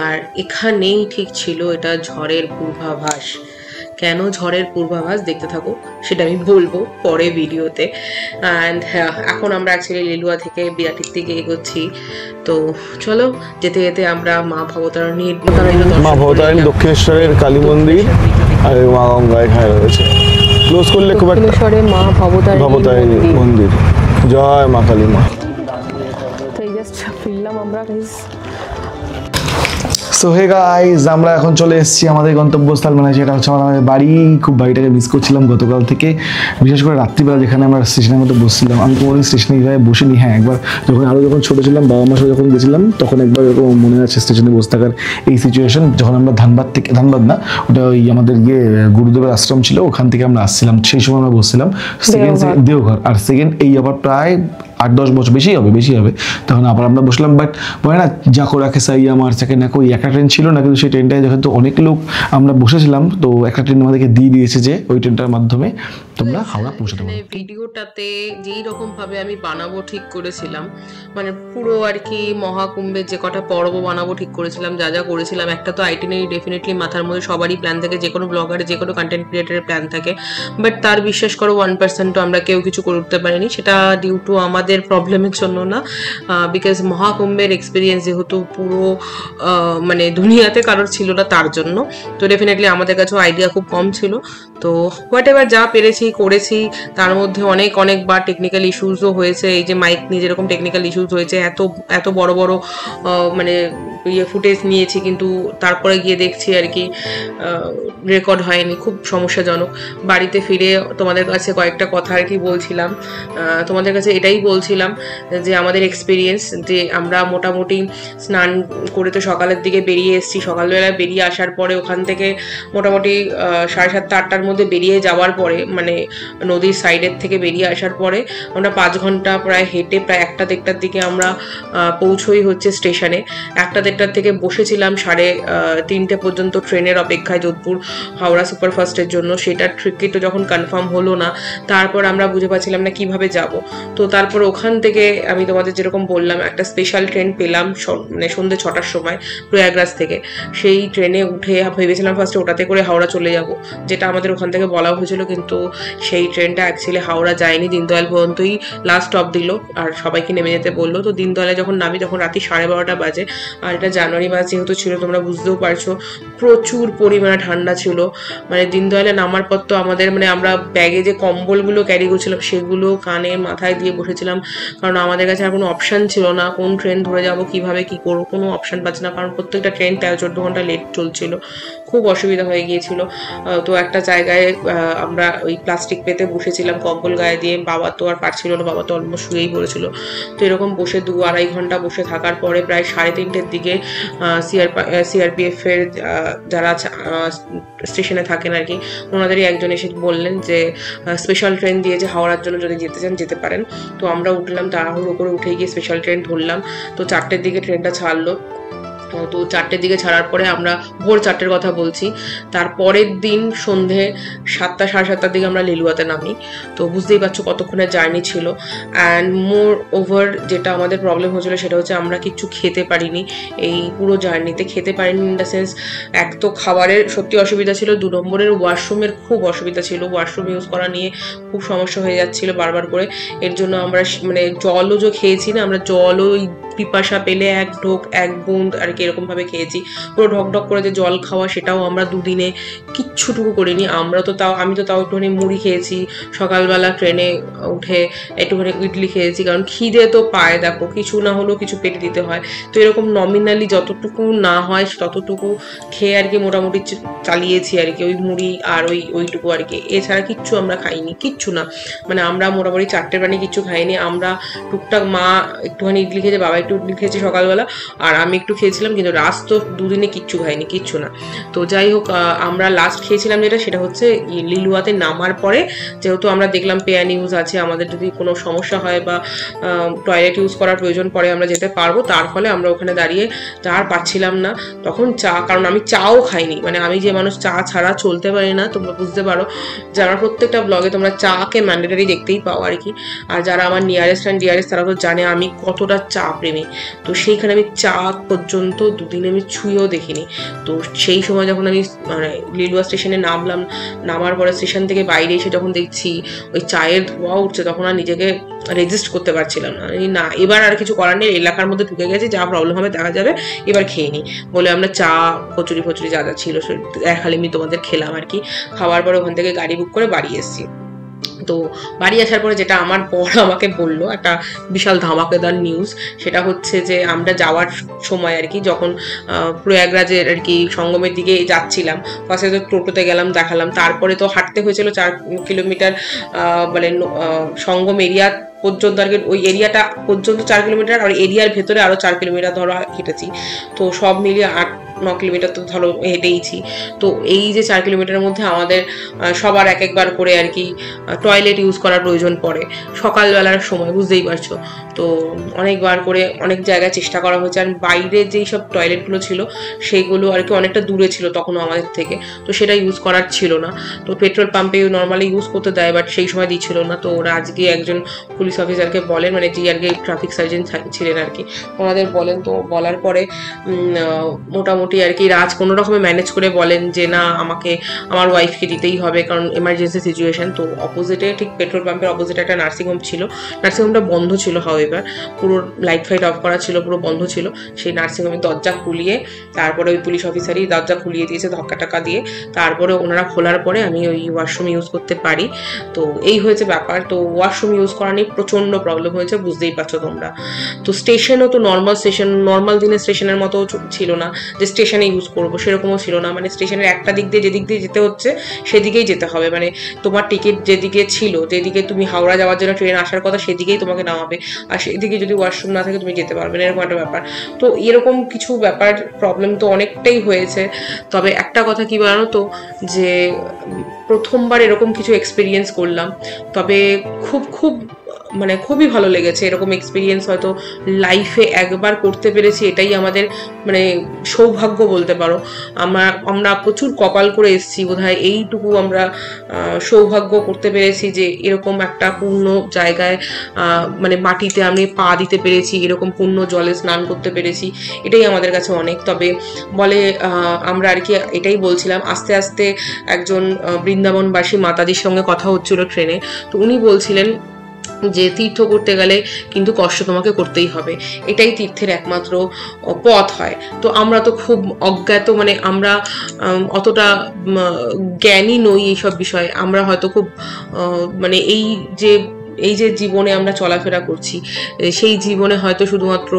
Speaker 1: আর এখানেই ঠিক ছিল এটা ঝড়ের পূর্বাভাস। কেন ঝড়ের পূর্বাভাস দেখতে থাকো, সেটা আমি বলবো পরে ভিডিওতে। অ্যান্ড এখন আমরা অ্যাকচুয়ালি লিলুয়া থেকে বিরাটির দিকে এগোচ্ছি। তো চলো, যেতে যেতে আমরা মা ভবতারিণী
Speaker 5: দক্ষিণেশ্বরের কালী মন্দির আর মা গঙ্গা এখানে রয়েছে। ক্লোজ করলে খুব একটা
Speaker 2: মা ভবতারিণী
Speaker 5: মন্দির। জয় মা কালী মা।
Speaker 2: তো এই জাস্ট ফিরলাম আমরা।
Speaker 5: সো হে গাইস, আমরা এখন চলে এসেছি আমাদের গন্তব্যস্থল, মানে সেটা হচ্ছে আমাদের বাড়ি। খুব বাড়িটাকে মিস করছিলাম গতকাল থেকে, বিশেষ করে রাত্রিবেলা যেখানে আমরা স্টেশনের মধ্যে বসছিলাম। আমি কোনোদিন স্টেশনে এইভাবে বসিনি। হ্যাঁ, একবার যখন ছোটো ছিলাম বাবা মার সাথে যখন গেছিলাম, তখন একবার এরকম মনে আছে স্টেশনে বসে থাকার এই সিচুয়েশন। যখন আমরা ধানবাদ না, ওটা ওই আমাদের গুরুদেবের আশ্রম ছিল, ওখান থেকে আমরা আসছিলাম, সেই সময় আমরা বসছিলাম দেওঘর। আর সেকেন্ড এই আবার প্রায় 8-10 বছর বেশি হবে তখন আবার আমরা বসলাম। বাট বলে না, যা করে রাখে সাই আমার চাকে না, ওই একটা ট্রেন ছিল না, কিন্তু সেই ট্রেনটায় যখন তো অনেক লোক আমরা বসেছিলাম, তো একটা ট্রেন আমাদেরকে দিয়ে দিয়েছে যে ওই ট্রেনটার মাধ্যমে তোমরা হাওড়া পৌঁছাতে পারো।
Speaker 1: ভিডিওটাতে যেই রকম ভাবে আমি বানাবো ঠিক করেছিলাম, মানে পুরো আর কি মহাকুম্ভের যে কটা পর্ব বানাবো ঠিক করেছিলাম, যা করেছিলাম, একটা তো আইটিনারি ডেফিনেটলি মাথার মধ্যে সবারই প্ল্যান থাকে, যে কোনো ব্লগারের যে কোনো কন্টেন্ট ক্রিয়েটারের প্ল্যান থাকে। বাট তার বিশ্বাস করো 1% আমরা কেউ কিছু করে উঠতে পারিনি। সেটা ডিউ টু আমাদের আমাদের প্রবলেমের জন্য না, বিকজ মহাকুম্ভের এক্সপিরিয়েন্স যেহেতু পুরো মানে দুনিয়াতে কারোর ছিল না তার জন্য। তো ডেফিনেটলি আমাদের কাছেও আইডিয়া খুব কম ছিল। তো হোয়াট এভার যা পেরেছি করেছি, তার মধ্যে অনেকবার টেকনিক্যাল ইস্যুসও হয়েছে। এই যে মাইক নিয়ে যেরকম টেকনিক্যাল ইস্যুস হয়েছে, এত বড় মানে ফুটেজ নিয়েছি, কিন্তু তারপরে গিয়ে দেখছি আর কি রেকর্ড হয়নি, খুব সমস্যাজনক। বাড়িতে ফিরে তোমাদের কাছে কয়েকটা কথা আর কি বলছিলাম, তোমাদের কাছে এটাই বলছিলাম যে আমাদের এক্সপিরিয়েন্স, যে আমরা মোটামুটি স্নান করে তো সকালের দিকে বেরিয়ে এসেছি। সকালবেলা বেরিয়ে আসার পরে ওখান থেকে মোটামুটি 7:30-8টার মধ্যে বেরিয়ে যাওয়ার পরে, মানে নদীর সাইডের থেকে বেরিয়ে আসার পরে আমরা 5 ঘন্টা প্রায় হেঁটে প্রায় 1টা-1:30টার দিকে আমরা পৌঁছই হচ্ছে স্টেশনে। 1টা-1:30টার থেকে বসেছিলাম 3:30 পর্যন্ত ট্রেনের অপেক্ষায় যোধপুর হাওড়া সুপারফাস্টের জন্য। সেটা টিকিট যখন কনফার্ম হলো না, তারপর আমরা বুঝে পাচ্ছিলাম না কিভাবে যাব। তো তারপর ওখান থেকে আমি তোমাদের যেরকম বললাম, একটা স্পেশাল ট্রেন পেলাম মানে সন্ধ্যে 6টার সময় প্রয়াগরাজ থেকে। সেই ট্রেনে উঠে ভেবেছিলাম ফার্স্টে ওটাতে করে হাওড়া চলে যাব, যেটা আমাদের ওখান থেকে বলা হয়েছিল, কিন্তু সেই ট্রেনটা অ্যাকচুয়ালি হাওড়া যায়নি, দীনদয়াল পর্যন্তই লাস্ট স্টপ দিল আর সবাইকে নেমে যেতে বললো। তো দীনদয়ালে যখন নামি তখন রাত্রি 12:30 বাজে, আর এটা জানুয়ারি মাস যেহেতু ছিল, তোমরা বুঝতেও পারছো প্রচুর পরিমাণে ঠান্ডা ছিল। মানে দীনদয়ালে নামার পর তো আমাদের মানে আমরা ব্যাগে যে কম্বলগুলো ক্যারি করছিলাম সেগুলো কানে মাথায় দিয়ে বসেছিলাম, কারণ আমাদের কাছে আর কোনো অপশান ছিল না কোন ট্রেন ধরে যাব, কিভাবে কি করবো, কোনো অপশান পাচ্ছি না, কারণ প্রত্যেকটা ট্রেন 13-14 ঘন্টা লেট চলছিল, খুব অসুবিধা হয়ে গিয়েছিল। তো একটা জায়গায় আমরা ওই প্লাস্টিক পেতে বসেছিলাম কম্বল গায়ে দিয়ে। বাবা তো আর পারছিল না, বাবা তো অলমোস্ট শুয়েই পড়েছিল। তো এরকম বসে 2-2.5 ঘন্টা বসে থাকার পরে প্রায় 3:30-টের দিকে CRPF এর যারা স্টেশনে থাকেন আর কি, ওনাদেরই একজন এসে বললেন যে স্পেশাল ট্রেন দিয়েছে হাওড়ার জন্য, যদি যেতে চান যেতে পারেন। তো আমরা উঠলাম, তাড়াহুড়ো করে উঠে গিয়ে স্পেশাল ট্রেন ধরলাম। তো 4টের দিকে ট্রেনটা ছাড়লো। তো 4টের দিকে ছাড়ার পরে আমরা ভোর 4টের কথা বলছি, তারপরের দিন সন্ধে 7টা 7:30টার দিকে আমরা লিলুয়াতে নামি। তো বুঝতেই পারছো কতক্ষণের জার্নি ছিল। অ্যান্ড মোর ওভার যেটা আমাদের প্রবলেম হয়েছিল সেটা হচ্ছে আমরা কিচ্ছু খেতে পারিনি এই পুরো জার্নিতে। খেতে পারিনি ইন দ্য সেন্স, এক তো খাবারের সত্যি অসুবিধা ছিল, 2 নম্বরের ওয়াশরুমের খুব অসুবিধা ছিল। ওয়াশরুম ইউজ করা নিয়ে খুব সমস্যা হয়ে যাচ্ছিল বারবার করে। এর জন্য আমরা মানে জলও যে খেয়েছি না, আমরা জলও পিপাসা পেলে 1 ঢোক 1 বুঁদ আর কি এরকমভাবে খেয়েছি। পুরো ঢকঢক করে যে জল খাওয়া সেটাও আমরা 2 দিনে কিচ্ছুটুকু করিনি। আমি তো তাও একটুখানি মুড়ি খেয়েছি, সকালবেলা ট্রেনে উঠে একটুখানি ইডলি খেয়েছি, কারণ খিদে তো পায়, দেখো কিছু না হলেও কিছু পেটে দিতে হয়। তো এরকম নমিনালি যতটুকু না হয় ততটুকু খেয়ে আর কি মোটামুটি চালিয়েছি আর কি, ওই মুড়ি আর ওইটুকু আর কি। এছাড়া কিচ্ছু আমরা খাইনি, কিচ্ছু না। মানে আমরা মোটামুটি 4টের বানি কিচ্ছু খাইনি। আমরা টুকটাক মা একটুখানি ইডলি খেয়েছে, বাবা একটু ইডলি খেয়েছি সকালবেলা, আর আমি একটু খেয়েছিলাম, কিন্তু রাত তো 2 দিনে কিচ্ছু খাইনি, কিচ্ছু না। তো যাই হোক, আমরা লাস্ট খেয়েছিলাম সেটা হচ্ছে লিলুয়াতে নামার পরে। যেহেতু আমরা দেখলাম পেয়ার ইউজ আছে, আমাদের যদি কোনো সমস্যা হয় বা টয়লেট ইউজ করার প্রয়োজন পড়ে আমরা যেতে পারবো। তার ফলে আমরা ওখানে দাঁড়িয়ে চা আর পাচ্ছিলাম না, তখন চা, কারণ আমি চাও খাইনি। মানে আমি যে মানুষ চা ছাড়া চলতে পারি না, তোমরা বুঝতে পারো। যারা প্রত্যেকটা ব্লগে তোমরা চাকে ম্যান্ডেটারি দেখতেই পাও আর কি। আর যারা আমার নিয়ারেস্ট অ্যান্ড ডিয়ারেস্ট তারা তো জানে আমি কতটা চা প্রেমী। তো সেইখানে আমি চা পর্যন্ত 2 দিনে আমি ছুঁয়েও দেখিনি। তো সেই সময় যখন আমি মানে লিলুয়া স্টেশনে নামার পরে স্টেশন থেকে বাইরে এসে যখন দেখছি ওই চায়ের ধোঁয়া উঠছে, তখন আর নিজেকে রেজিস্ট করতে পারছিলাম না, এবার আর কিছু করার নেই, এলাকার মধ্যে ঢুকে গেছে, যা প্রবলেম হবে দেখা যাবে, এবার খেয়ে নিই বলে আমরা চা কচুরি যা যা ছিল খালি আমি তোমাদের খেলাম আর কি। খাওয়ার পরে ওখান থেকে গাড়ি বুক করে বাড়ি এসেছি। তো বাড়ি আসার পরে যেটা আমার বর আমাকে বললো, একটা বিশাল ধামাকেদার নিউজ, সেটা হচ্ছে যে আমরা যাওয়ার সময় আর কি, যখন প্রয়াগরাজের আর কি সঙ্গমের দিকে যাচ্ছিলাম, ফার্স্টে তো টোটোতে গেলাম, দেখালাম, তারপরে তো হাঁটতে হয়েছিল 4 কিলোমিটার, মানে সঙ্গম এরিয়া পর্যন্ত আর কি। ওই এরিয়াটা পর্যন্ত 4 কিলোমিটার, আর এরিয়ার ভেতরে আরো 4 কিলোমিটার ধরো হেঁটেছি। তো সব মিলিয়ে 8-9 কিলোমিটার তো ধরো হেঁটেইছি। তো এই যে 4 কিলোমিটারের মধ্যে আমাদের সবার একবার করে আর কি টয়লেট ইউজ করার প্রয়োজন পড়ে সকালবেলার সময়, বুঝতেই পারছো। তো অনেকবার করে অনেক জায়গায় চেষ্টা করা হয়েছে। আর বাইরে যেই সব টয়লেটগুলো ছিল সেইগুলো আর কি অনেকটা দূরে ছিল তখনও আমাদের থেকে, তো সেটা ইউজ করার ছিল না। তো পেট্রোল পাম্পে নর্মালি ইউজ করতে দেয়, বাট সেই সময় দিচ্ছিল না। তো ওরা আজকে একজন পুলিশ অফিসারকে বলেন, মানে যে আর কি ট্রাফিক সার্জন ছিলেন আর কি, ওনাদের বলেন। তো বলার পরে মোটামুটি মোটামুটি আর কি রাজ কোনো রকমে ম্যানেজ করে বলেন যে না আমাকে আমার ওয়াইফকে দিতেই হবে, কারণ এমার্জেন্সি সিচুয়েশন। তো অপোজিটে ঠিক পেট্রোল পাম্পের অপোজিটে একটা নার্সিংহোম ছিল, নার্সিংহোমটা বন্ধ ছিল, হাওয়েভার পুরো লাইট ফাইট অফ করা ছিল, পুরো বন্ধ ছিল। সেই নার্সিংহোমের দরজা খুলিয়ে তারপরে ওই পুলিশ অফিসারই দরজা খুলিয়ে দিয়েছে ধাক্কা টাকা দিয়ে, তারপরে ওনারা খোলার পরে আমি ওই ওয়াশরুম ইউজ করতে পারি। তো এই হয়েছে ব্যাপার। তো ওয়াশরুম ইউজ করা নিয়ে প্রচণ্ড প্রবলেম হয়েছে, বুঝতেই পারছো তোমরা। তো স্টেশনও তো নর্মাল স্টেশন, নর্মাল দিনের স্টেশনের মতো ছিল না যে স্টেশনে ইউজ করবো, সেরকমও ছিল না। মানে স্টেশনের একটা দিক দিয়ে যেদিক দিয়ে যেতে হচ্ছে সেদিকেই যেতে হবে, মানে তোমার টিকিট যেদিকে ছিল, যেদিকে তুমি হাওড়া যাওয়ার জন্য ট্রেন আসার কথা সেদিকেই তোমাকে নামাবে, আর সেদিকে যদি ওয়াশরুম না থাকে তুমি যেতে পারবে না, এরকম একটা ব্যাপার। তো এরকম কিছু ব্যাপার প্রবলেম তো অনেকটাই হয়েছে। তবে একটা কথা কি বলো তো, যে প্রথমবার এরকম কিছু এক্সপিরিয়েন্স করলাম, তবে খুব মানে খুবই ভালো লেগেছে। এরকম এক্সপিরিয়েন্স হয়তো লাইফে একবার করতে পেরেছি, এটাই আমাদের মানে সৌভাগ্য বলতে পারো। আমরা প্রচুর কপাল করে এসেছি বোধহয়, এইটুকু আমরা সৌভাগ্য করতে পেরেছি যে এরকম একটা পূর্ণ জায়গায় মানে মাটিতে আমি পা দিতে পেরেছি, এরকম পূর্ণ জলে স্নান করতে পেরেছি, এটাই আমাদের কাছে অনেক। তবে বলে আমরা আর কি এটাই বলছিলাম, আস্তে আস্তে একজন বৃন্দাবনবাসী মাতাজির সঙ্গে কথা হচ্ছিল ট্রেনে। তো উনি বলছিলেন যে তীর্থ করতে গেলে কিন্তু কষ্ট তোমাকে করতেই হবে, এটাই তীর্থের একমাত্র পথ হয়। তো আমরা তো খুব অজ্ঞাত, মানে আমরা অতটা জ্ঞানী নই এইসব বিষয়ে। আমরা হয়তো খুব মানে এই যে জীবনে আমরা চলাফেরা করছি, সেই জীবনে হয়তো শুধুমাত্র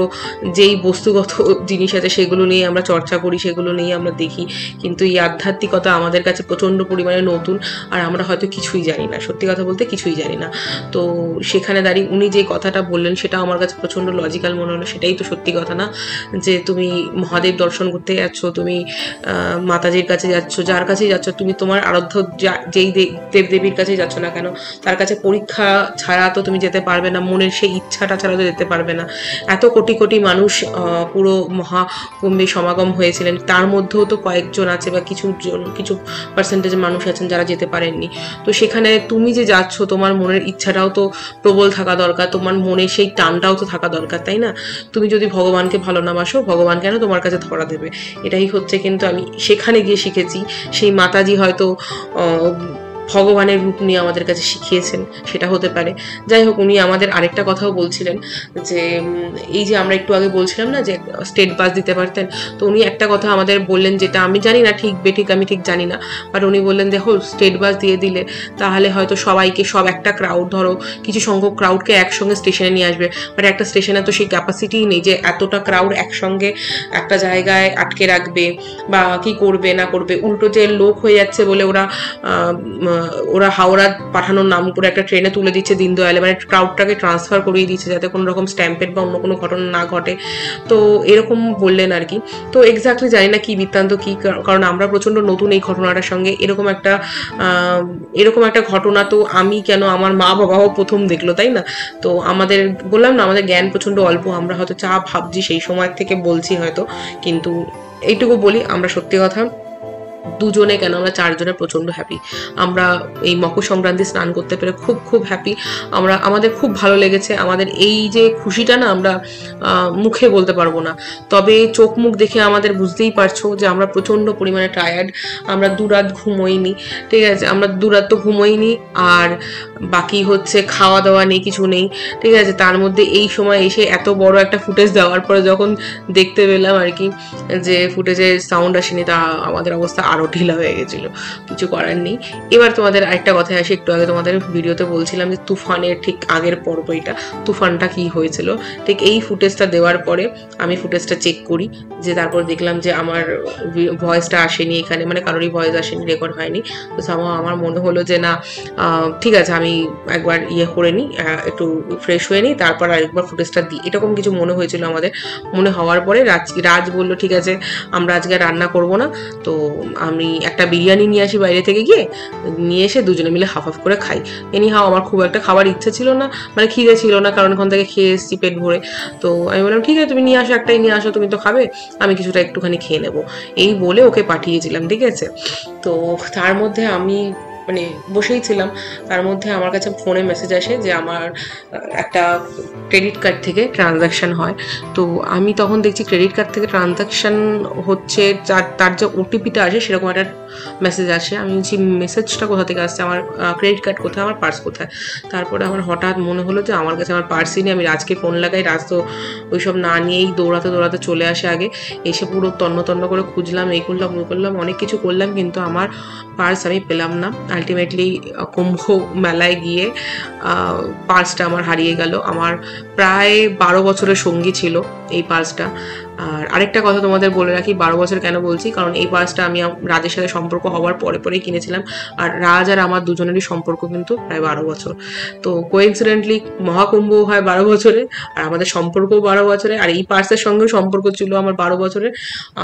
Speaker 1: যেই বস্তুগত জিনিস আছে সেগুলো নিয়ে আমরা চর্চা করি, সেগুলো নিয়ে আমরা দেখি, কিন্তু এই আধ্যাত্মিকতা আমাদের কাছে প্রচণ্ড পরিমাণে নতুন, আর আমরা হয়তো কিছুই জানি না, সত্যি কথা বলতে কিছুই জানি না। তো সেখানে দাঁড়িয়ে উনি যে কথাটা বললেন সেটা আমার কাছে প্রচণ্ড লজিক্যাল মনে হলো। সেটাই তো সত্যি কথা না, যে তুমি মহাদেব দর্শন করতে যাচ্ছ, তুমি মাতাজির কাছে যাচ্ছ, যার কাছেই যাচ্ছ, তুমি তোমার আরাধ্য যেই দেবদেবীর কাছেই যাচ্ছ না কেন, তার কাছে পরীক্ষা ছাড়া তো তুমি যেতে পারবে না, মনের সেই ইচ্ছাটা ছাড়া তো যেতে পারবে না। এত কোটি কোটি মানুষ পুরো মহাকুম্ভে সমাগম হয়েছিলেন, তার মধ্যেও তো কয়েকজন আছে বা কিছু পার্সেন্টেজ মানুষ আছেন যারা যেতে পারেননি। তো সেখানে তুমি যে যাচ্ছ, তোমার মনের ইচ্ছাটাও তো প্রবল থাকা দরকার, তোমার মনে সেই টানটাও তো থাকা দরকার, তাই না? তুমি যদি ভগবানকে ভালো না বাসো, ভগবান কেন তোমার কাছে ধরা দেবে? এটাই হচ্ছে কিন্তু আমি সেখানে গিয়ে শিখেছি। সেই মাতাজি হয়তো ভগবানের রূপ নিয়ে আমাদের কাছে শিখিয়েছেন, সেটা হতে পারে। যাই হোক, উনি আমাদের আরেকটা কথাও বলছিলেন যে এই যে আমরা একটু আগে বলছিলাম না যে স্টেট বাস দিতে পারতেন, তো উনি একটা কথা আমাদের বললেন, যেটা আমি জানি না ঠিক বেঠিক, আমি ঠিক জানি না, বাট উনি বললেন দেখো স্টেট বাস দিয়ে দিলে তাহলে হয়তো সবাইকে, সব একটা ক্রাউড, ধরো কিছু সংখ্যক ক্রাউডকে একসঙ্গে স্টেশনে নিয়ে আসবে, বাট একটা স্টেশনে তো সেই ক্যাপাসিটিই নেই যে এতটা ক্রাউড একসঙ্গে একটা জায়গায় আটকে রাখবে বা কি করবে না করবে। উল্টো যে লোক হয়ে যাচ্ছে বলে ওরা হাওড়া পাঠানোর নাম করে একটা ট্রেনে তুলে দিচ্ছে দীনদয়ালে, মানে ক্রাউডটাকে ট্রান্সফার করিয়ে দিচ্ছে যাতে কোনো রকম স্ট্যাম্পেড বা অন্য কোনো ঘটনা না ঘটে। তো এরকম বললেন আর কি। তো এক্স্যাক্টলি জানি না কি বৃত্তান্ত কি, কারণ আমরা প্রচণ্ড নতুন এই ঘটনাটার সঙ্গে। এরকম একটা ঘটনা তো আমি কেন, আমার মা বাবাও প্রথম দেখলো, তাই না? তো আমাদের বললাম না, আমাদের জ্ঞান প্রচণ্ড অল্প, আমরা হয়তো যা ভাবছি সেই সময় থেকে বলছি হয়তো, কিন্তু এইটুকু বলি, আমরা সত্যি কথা দুজনে কেন, আমরা চারজনে প্রচণ্ড হ্যাপি। আমরা এই মকর সংক্রান্তি স্নান করতে পেরে খুব হ্যাপি। আমাদের খুব ভালো লেগেছে। আমাদের এই যে খুশিটা না, আমরা মুখে বলতে পারবো না, তবে চোখ মুখ দেখে আমাদের বুঝতেই পারছো যে আমরা প্রচণ্ড পরিমাণে টায়ার্ড। আমরা দুরাত ঘুমোইনি, ঠিক আছে, আমরা দুরাত তো ঘুমোইনি, আর বাকি হচ্ছে খাওয়া দাওয়া নেই, কিছু নেই, ঠিক আছে। তার মধ্যে এই সময় এসে এত বড় একটা ফুটেজ দেওয়ার পরে যখন দেখতে পেলাম আর কি যে ফুটেজের সাউন্ড আসেনি, তা আমাদের অবস্থা আরও ঢিলা হয়ে গেছিল, কিছু করার নেই। এবার তোমাদের আরেকটা কথা আসে, একটু আগে তোমাদের ভিডিওতে বলছিলাম যে তুফানের ঠিক আগের পর্ব, এটা তুফানটা কি হয়েছিল, ঠিক এই ফুটেজটা দেওয়ার পরে আমি ফুটেজটা চেক করি, যে তারপর দেখলাম যে আমার ভয়েসটা আসেনি এখানে, মানে কারোরই ভয়েস আসেনি, রেকর্ড হয়নি। তো আমার মনে হলো যে না ঠিক আছে, আমি একবার করে নিই, একটু ফ্রেশ হয়ে নিই, তারপর আরেকবার ফুটেজটা দিই, এরকম কিছু মনে হয়েছিল আমাদের। মনে হওয়ার পরে রাজ বললো ঠিক আছে আমরা আজকে রান্না করব না, তো আমি একটা বিরিয়ানি নিয়ে আসি বাইরে থেকে গিয়ে, নিয়ে এসে দুজনে মিলে হাফ করে খাই। এনিহাও আমার খুব একটা খাবার ইচ্ছা ছিল না, মানে খিদে ছিল না, কারণ ওখান থেকে খেয়ে এসেছি পেট ভরে। তো আমি বললাম ঠিক আছে তুমি নিয়ে আসো, একটাই নিয়ে আসো, তুমি তো খাবে, আমি কিছুটা একটুখানি খেয়ে নেবো, এই বলে ওকে পাঠিয়েছিলাম, ঠিক আছে। তো তার মধ্যে আমি মানে বসেই ছিলাম, তার মধ্যে আমার কাছে ফোনে মেসেজ আসে যে আমার একটা ক্রেডিট কার্ড থেকে ট্রানজ্যাকশন হয়। তো আমি তখন দেখছি ক্রেডিট কার্ড থেকে ট্রানজ্যাকশন হচ্ছে, তার যে ওটিপিটা আসে সেরকম একটা মেসেজ আসে। আমি বলছি মেসেজটা কোথা থেকে আসছে, আমার ক্রেডিট কার্ড কোথায়, আমার পার্স কোথায়। তারপরে আমার হঠাৎ মনে হলো যে আমার কাছে আমার পার্সই নেই। আমি রাজকে ফোন লাগাই, রাজ তো ওইসব না নিয়েই দৌড়াতে দৌড়াতে চলে আসে আগে, এসে পুরো তন্ন তন্ন করে খুঁজলাম, এই করলাম ওই করলাম, অনেক কিছু করলাম, কিন্তু আমার পার্স আমি পেলাম না। আলটিমেটলি কুম্ভ মেলায় গিয়ে পার্সটা আমার হারিয়ে গেল। আমার প্রায় 12 বছরের সঙ্গী ছিল এই পার্সটা। আর আরেকটা কথা তোমাদের বলে রাখি, 12 বছর কেন বলছি, কারণ এই পার্সটা আমি রাজের সাথে সম্পর্ক হওয়ার পরে পরেই কিনেছিলাম। আর রাজ আর আমার দুজনেরই সম্পর্ক কিন্তু প্রায় 12 বছর। তো কোইন্সিডেন্টলি মহাকুম্ভ হয় 12 বছরে, আর আমাদের সম্পর্কও 12 বছরে, আর এই পার্সের সঙ্গেও সম্পর্ক ছিল আমার 12 বছরের।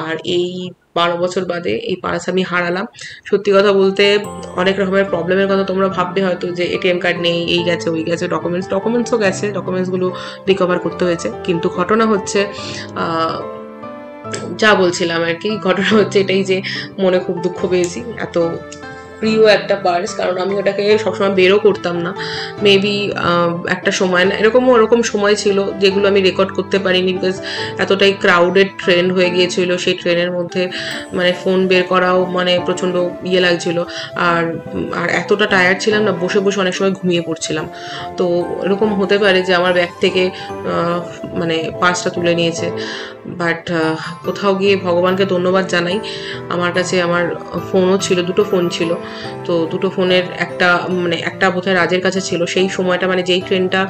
Speaker 1: আর এই 12 বছর বাদে এই পার্স আমি হারালাম। সত্যি কথা বলতে অনেক রকমের প্রবলেমের কথা তোমরা ভাববে হয়তো, যে এটিএম কার্ড নেই, এই গেছে ওই গেছে, ডকুমেন্টসও গেছে, ডকুমেন্টসগুলো রিকভার করতে হয়েছে। কিন্তু ঘটনা হচ্ছে যা বলছিলাম আর কি, ঘটনা হচ্ছে এটাই যে মনে খুব দুঃখ পেয়েছি। এত প্রিয় একটা পার্স, কারণ আমি ওটাকে সবসময় বেরও করতাম না। মেবি একটা সময় না ওরকম সময় ছিল যেগুলো আমি রেকর্ড করতে পারিনি, বিকজ এতটাই ক্রাউডেড ট্রেন হয়ে গিয়েছিল। সেই ট্রেনের মধ্যে মানে ফোন বের করাও মানে প্রচণ্ড ইয়ে লাগছিল। আর এতটা টায়ার্ড ছিলাম না, বসে বসে অনেক সময় ঘুমিয়ে পড়ছিলাম। তো এরকম হতে পারে যে আমার ব্যাগ থেকে মানে পার্সটা তুলে নিয়েছে। বাট কোথাও গিয়ে ভগবানকে ধন্যবাদ জানাই, আমার কাছে আমার ফোনও ছিল, দুটো ফোন ছিল। তো দুটো ফোনের একটা বোধহয় রাজের কাছে ছিল সেই সময়টা, মানে যেই ট্রেনটা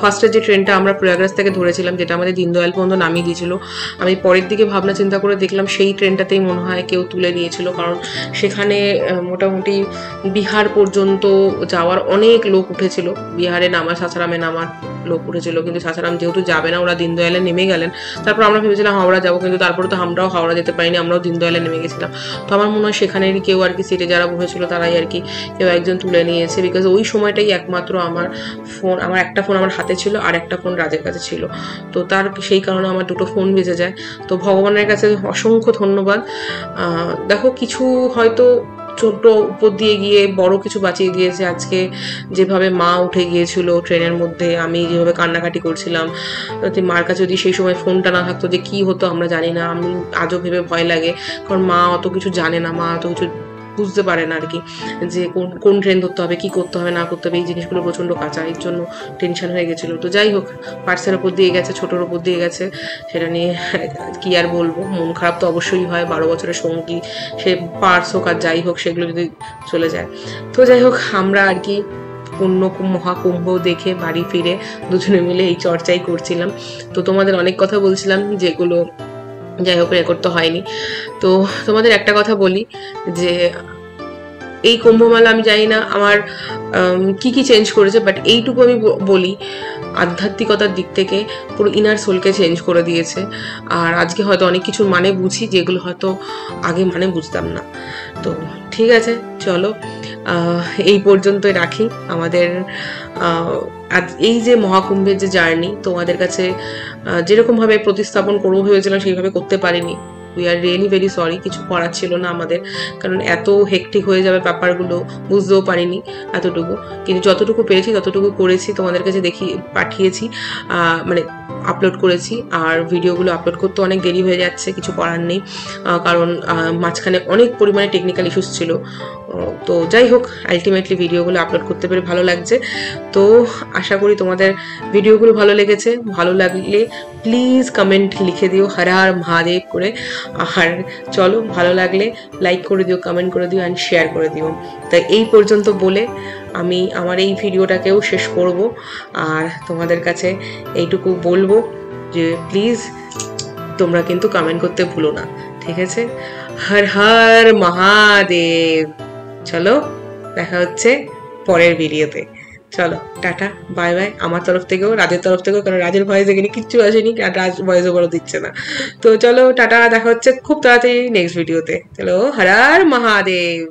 Speaker 1: ফার্স্টের যে ট্রেনটা আমরা প্রয়াগরাজ থেকে ধরেছিলাম, যেটা আমাদের দীনদয়াল পর্যন্ত নামিয়ে দিয়েছিল, আমি পরের দিকে ভাবনা চিন্তা করে দেখলাম সেই ট্রেনটাতেই মনে হয় কেউ তুলে নিয়েছিল। কারণ সেখানে মোটামুটি বিহার পর্যন্ত যাওয়ার অনেক লোক উঠেছিল, বিহারে নামার, সাসারামে নামার লোক উঠেছিল। কিন্তু সাসারাম যেহেতু যাবে না, ওরা দীনদয়ালে নেমে গেলেন। তারপর আমরা ভেবেছিলাম হাওড়া যাবো, কিন্তু তারপরে তো আমরাও হাওড়া যেতে পারিনি, আমরাও দীনদয়ালে নেমে গেছিলাম। তো আমার মনে হয় সেখানেরই কেউ আর কি, সিটে যারা বসেছিল তারাই আর কি কেউ একজন তুলে নিয়েছে। বিকজ ওই সময়টাই একমাত্র আমার একটা ফোন আমার হাতে ছিল, আর একটা ফোন রাজের কাছে ছিল। তো সেই কারণে আমার দুটো ফোন বেঁচে যায়। তো ভগবানের কাছে অসংখ্য ধন্যবাদ। দেখো কিছু হয়তো ছোট উপর দিয়ে গিয়ে বড় কিছু বাঁচিয়ে দিয়েছে। আজকে যেভাবে মা উঠে গিয়েছিল ট্রেনের মধ্যে, আমি যেভাবে কান্নাকাটি করছিলাম, মার কাছে যদি সেই সময় ফোনটা না থাকতো যে কি হতো আমরা জানি না। আমি আজও ভেবে ভয় লাগে, কারণ মা অত কিছু জানে না, মা অত কিছু বুঝতে পারে না আর কি, যে কোন ট্রেন ধরতে হবে, কি করতে হবে না করতে হবে, এই জিনিসগুলো প্রচণ্ড কাঁচা, এর জন্য টেনশন হয়ে গেছিলো। তো যাই হোক, পার্সের ওপর দিয়ে গেছে, ছোটোর ওপর দিয়ে গেছে, সেটা নিয়ে কি আর বলবো, মন খারাপ তো অবশ্যই হয়। 12 বছরের সঙ্গী, সে পার্স হোক আর যাই হোক, সেগুলো যদি চলে যায়। তো যাই হোক, আমরা আর কি মহাকুম্ভ দেখে বাড়ি ফিরে দুজনে মিলে এই চর্চাই করছিলাম। তো তোমাদের অনেক কথা বলছিলাম, যেগুলো যাই হোক রেকর্ড তো হয়নি। তো তোমাদের একটা কথা বলি, যে এই কুম্ভমেলা আমি জানি না আমার কি কি চেঞ্জ করেছে, বাট এইটুকু আমি বলি, আধ্যাত্মিকতার দিক থেকে পুরো ইনার সোলকে চেঞ্জ করে দিয়েছে। আর আজকে হয়তো অনেক কিছুর মানে বুঝি, যেগুলো হয়তো আগে মানে বুঝতাম না। তো ঠিক আছে, চলো এই পর্যন্তই রাখি আমাদের এই যে মহাকুম্ভের যে জার্নি। তোমাদের কাছে যেরকমভাবে প্রতিস্থাপন করবো ভেবেছিলাম সেইভাবে করতে পারিনি। We are really very sorry, কিছু করার ছিল না আমাদের, কারণ এত হেকটিক হয়ে যাবে ব্যাপারগুলো, বুঝতেও পারিনি এতটুকু। কিন্তু যতটুকু পেরেছি ততটুকু করেছি, তোমাদের কাছে পাঠিয়েছি, মানে আপলোড করেছি। আর ভিডিওগুলো আপলোড করতে অনেক দেরি হয়ে যাচ্ছে, কিছু করার নেই, কারণ মাঝখানে অনেক পরিমাণে টেকনিক্যাল ইস্যুস ছিল। তো যাই হোক, আলটিমেটলি ভিডিওগুলো আপলোড করতে পেরে ভালো লাগছে। তো আশা করি তোমাদের ভিডিওগুলো ভালো লেগেছে। ভালো লাগলে প্লিজ কমেন্ট লিখে দিও হর হর মহাদেব করে। আর চলো, ভালো লাগলে লাইক করে দিও, কমেন্ট করে দিও, অ্যান্ড শেয়ার করে দিও। তাই এই পর্যন্ত বলে আমি আমার এই ভিডিওটাকেও শেষ করব। আর তোমাদের কাছে এইটুকু বলবো যে প্লিজ তোমরা কিন্তু কমেন্ট করতে ভুলো না, ঠিক আছে? হর হর মহাদেব। চলো, দেখা হচ্ছে পরের ভিডিওতে। চলো, টাটা, বাই বাই আমার তরফ থেকেও, রাজের তরফ থেকেও, কারণ রাজের ভয়েস এখানে কিচ্ছু আসেনি, আর রাজ ভয়েস ওভারও দিচ্ছে না। তো চলো, টাটা, দেখা হচ্ছে খুব তাড়াতাড়ি নেক্সট ভিডিওতে। চলো, হর হর মহাদেব।